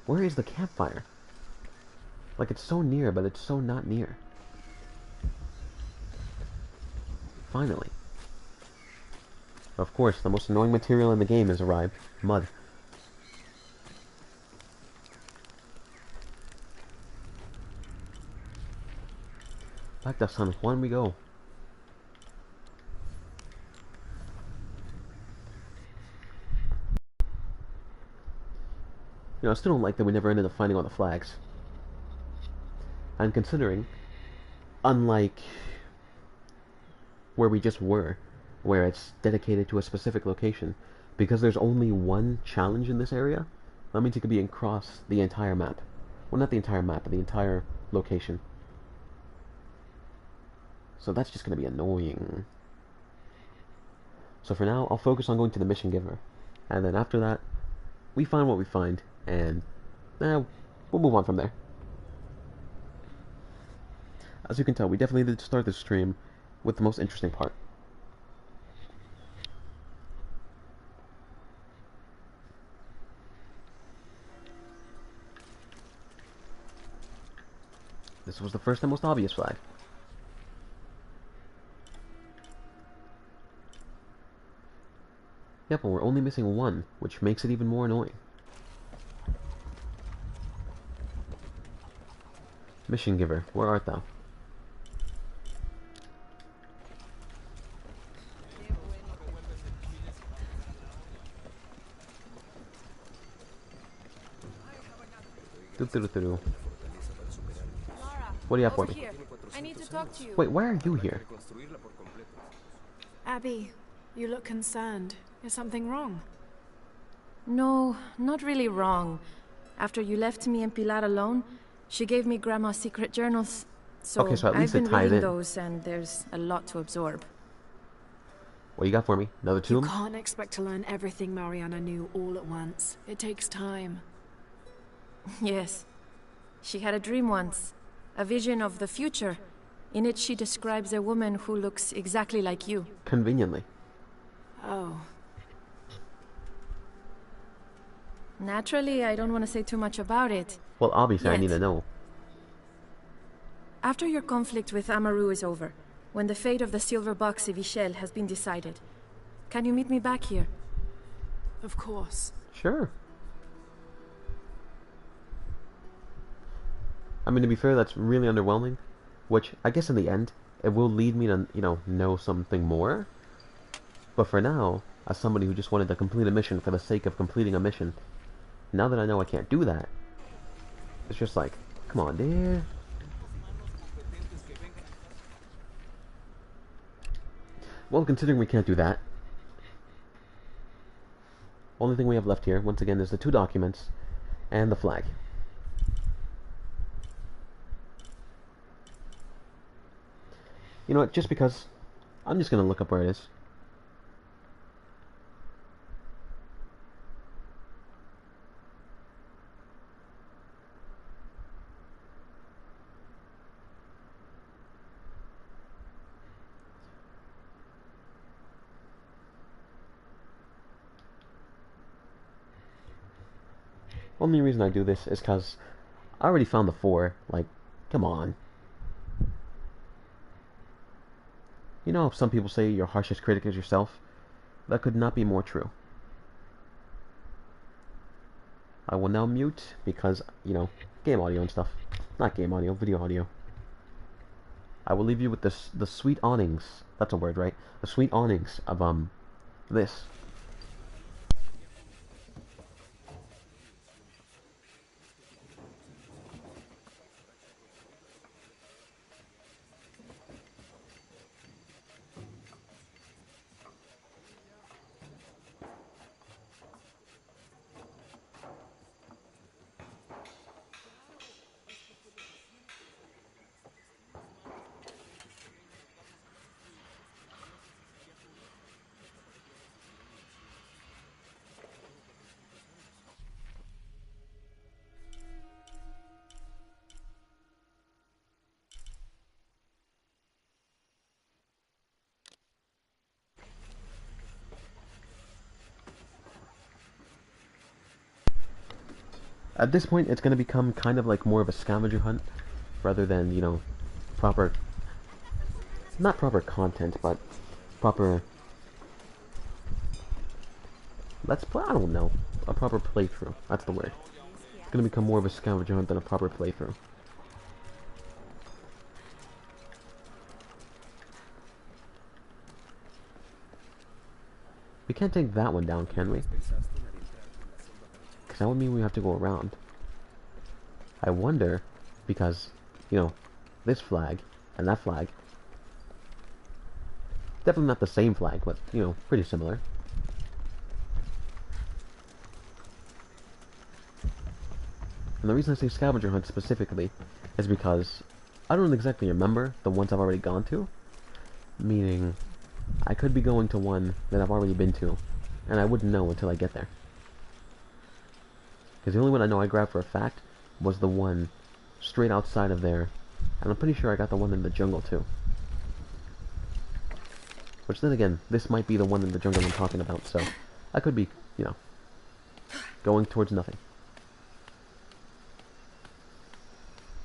Where is the campfire? Like, it's so near, but it's so not near. Finally. Of course, the most annoying material in the game has arrived. Mud. Back to San Juan we go. You know, I still don't like that we never ended up finding all the flags. And considering, unlike where we just were, where it's dedicated to a specific location, because there's only one challenge in this area, that means it could be across the entire map. Well, not the entire map, but the entire location. So that's just going to be annoying. So for now, I'll focus on going to the mission giver. And then after that, we find what we find, and we'll move on from there. As you can tell, we definitely did start this stream with the most interesting part. This was the first and most obvious flag. Yep, and we're only missing one, which makes it even more annoying. Mission giver, where art thou? Doo-doo-doo-doo. What do you have for me? Here. I need to talk to you. Wait, why are you here? Abby, you look concerned. Is something wrong? No, not really wrong. After you left me and Pilar alone, she gave me Grandma's secret journals. So, Okay, so at least I've it been ties reading in. those, and there's a lot to absorb. What do you got for me? Another You tomb? can't expect to learn everything Mariana knew all at once. It takes time. Yes. She had a dream once. A vision of the future. In it, she describes a woman who looks exactly like you. Conveniently. Oh, Naturally, I don't want to say too much about it. Well, obviously, I need to Yet. know. After your conflict with Amaru is over, when the fate of the silver box Evichel has been decided, can you meet me back here? of course. Sure. I mean, to be fair, that's really underwhelming. Which, I guess in the end, it will lead me to, you know something more. But for now, as somebody who just wanted to complete a mission for the sake of completing a mission, now that I know I can't do that, it's just like, come on, dude. Well, considering we can't do that, only thing we have left here, once again, is the 2 documents and the flag. You know what, just because, I'm just going to look up where it is. Only reason I do this is because I already found the 4. Like, come on. You know, some people say your harshest critic is yourself. That could not be more true. I will now mute because, you know, game audio and stuff. Not game audio, video audio. I will leave you with this, the sweet awnings. That's a word, right? The sweet awnings of, this. At this point, it's going to become kind of like more of a scavenger hunt, rather than, you know, proper, not proper content, but proper, let's play, I don't know, a proper playthrough, that's the word. It's going to become more of a scavenger hunt than a proper playthrough. We can't take that one down, can we? Because that would mean we have to go around. I wonder, because, you know, this flag and that flag, definitely not the same flag, but, you know, pretty similar. And the reason I say scavenger hunt specifically is because I don't exactly remember the ones I've already gone to, meaning I could be going to one that I've already been to, and I wouldn't know until I get there. Because the only one I know I grabbed for a fact was the one straight outside of there, and I'm pretty sure I got the one in the jungle too. Which then again, this might be the one in the jungle I'm talking about, so I could be, you know, going towards nothing.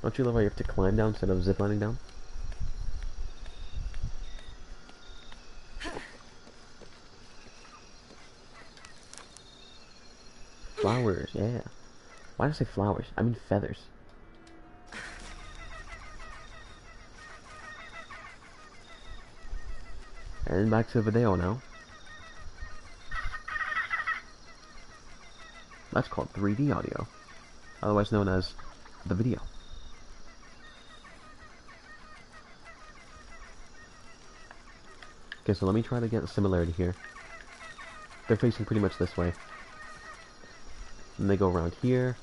Don't you love how you have to climb down instead of ziplining down? Flowers, yeah. Why did I say flowers? I mean feathers. And back to the video now. That's called 3D audio, otherwise known as the video. Okay, so let me try to get a similarity here. They're facing pretty much this way. And they go around here,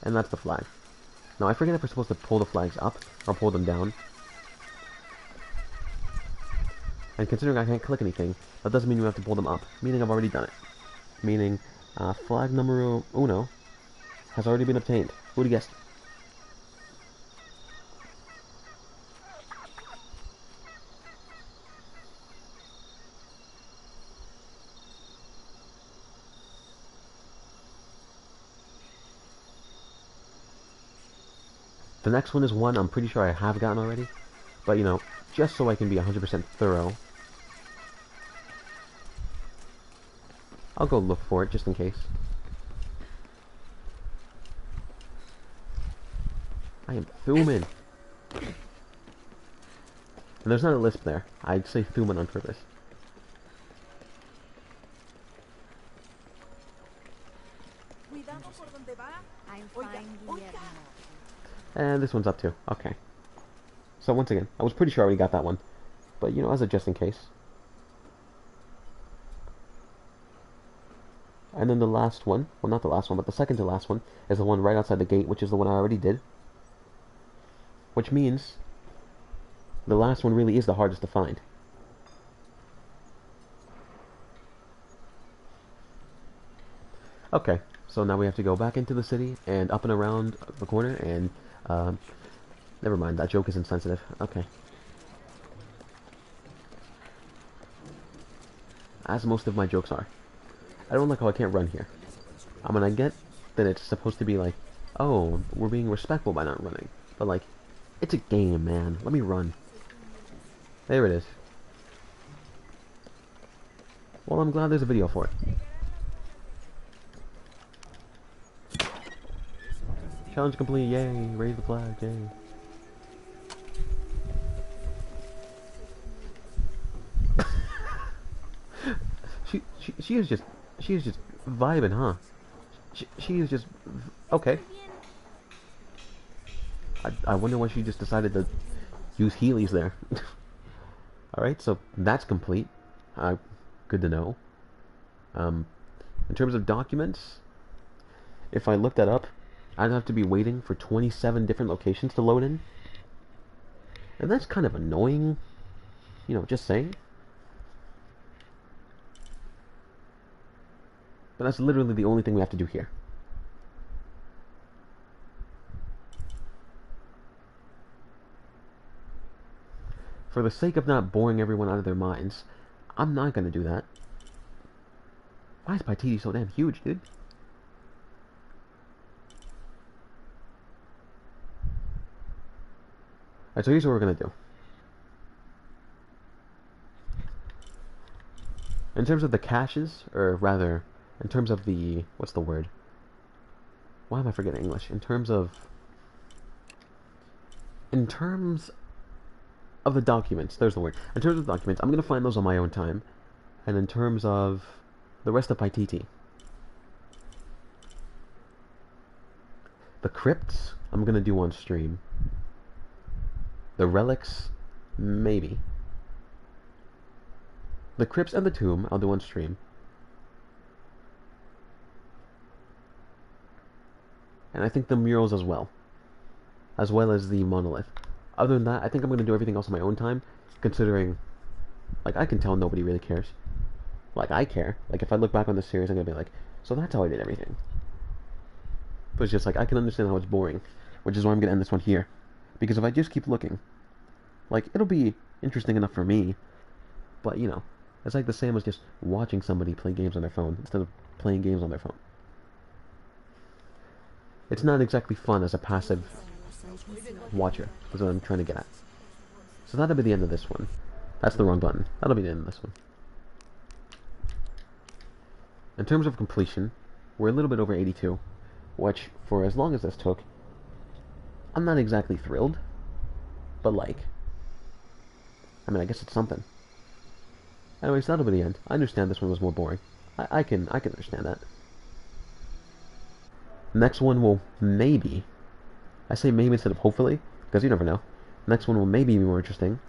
and that's the flag. Now, I forget if we're supposed to pull the flags up, or pull them down. And considering I can't click anything, that doesn't mean we have to pull them up, meaning I've already done it. Meaning, flag numero uno has already been obtained. Who would have guessed? The next one is one I'm pretty sure I have gotten already, but you know, just so I can be 100% thorough, I'll go look for it just in case. I am Thuman. And there's not a lisp there. I'd say Thuman on purpose. I'm fine, Guillermo. And this one's up too. Okay. So once again, I was pretty sure I already got that one. But, you know, as a just in case. And then the last one, well not the last one, but the second to last one, is the one right outside the gate, which is the one I already did. Which means the last one really is the hardest to find. Okay, so now we have to go back into the city and up and around the corner and, never mind, that joke is insensitive. Okay. As most of my jokes are. I don't like how I can't run here. I mean, I get that it's supposed to be like, oh, we're being respectful by not running. But like, it's a game, man. Let me run. There it is. Well, I'm glad there's a video for it. Challenge complete, yay! Raise the flag, yay! she is just vibing, huh? She is just okay. I wonder why she just decided to use Heelys there. Alright, so that's complete. Good to know. In terms of documents, if I look that up, I'd have to be waiting for 27 different locations to load in. And that's kind of annoying, you know, just saying. But that's literally the only thing we have to do here. For the sake of not boring everyone out of their minds, I'm not going to do that. Why is Paititi so damn huge, dude? Alright, so here's what we're going to do. In terms of the caches, or rather, in terms of the... what's the word? Why am I forgetting English? In terms of the documents, there's the word. In terms of the documents, I'm going to find those on my own time. And in terms of the rest of Paititi, the crypts, I'm going to do on stream. The relics, maybe. The crypts and the tomb, I'll do on stream. And I think the murals as well as the monolith. Other than that, I think I'm going to do everything else on my own time, considering, like, I can tell nobody really cares. Like, I care. Like, if I look back on this series, I'm going to be like, so that's how I did everything. But it's just like, I can understand how it's boring, which is why I'm going to end this one here. Because if I just keep looking, like, it'll be interesting enough for me, but, you know, it's like the same as just watching somebody play games on their phone instead of playing games on their phone. It's not exactly fun as a passive watcher, is what I'm trying to get at. So that'll be the end of this one. That's the wrong button. That'll be the end of this one. In terms of completion, we're a little bit over 82, which, for as long as this took, I'm not exactly thrilled, but like, I mean, I guess it's something. Anyways, that'll be the end. I understand this one was more boring. I can understand that. Next one will maybe, I say maybe instead of hopefully, because you never know. Next one will maybe be more interesting.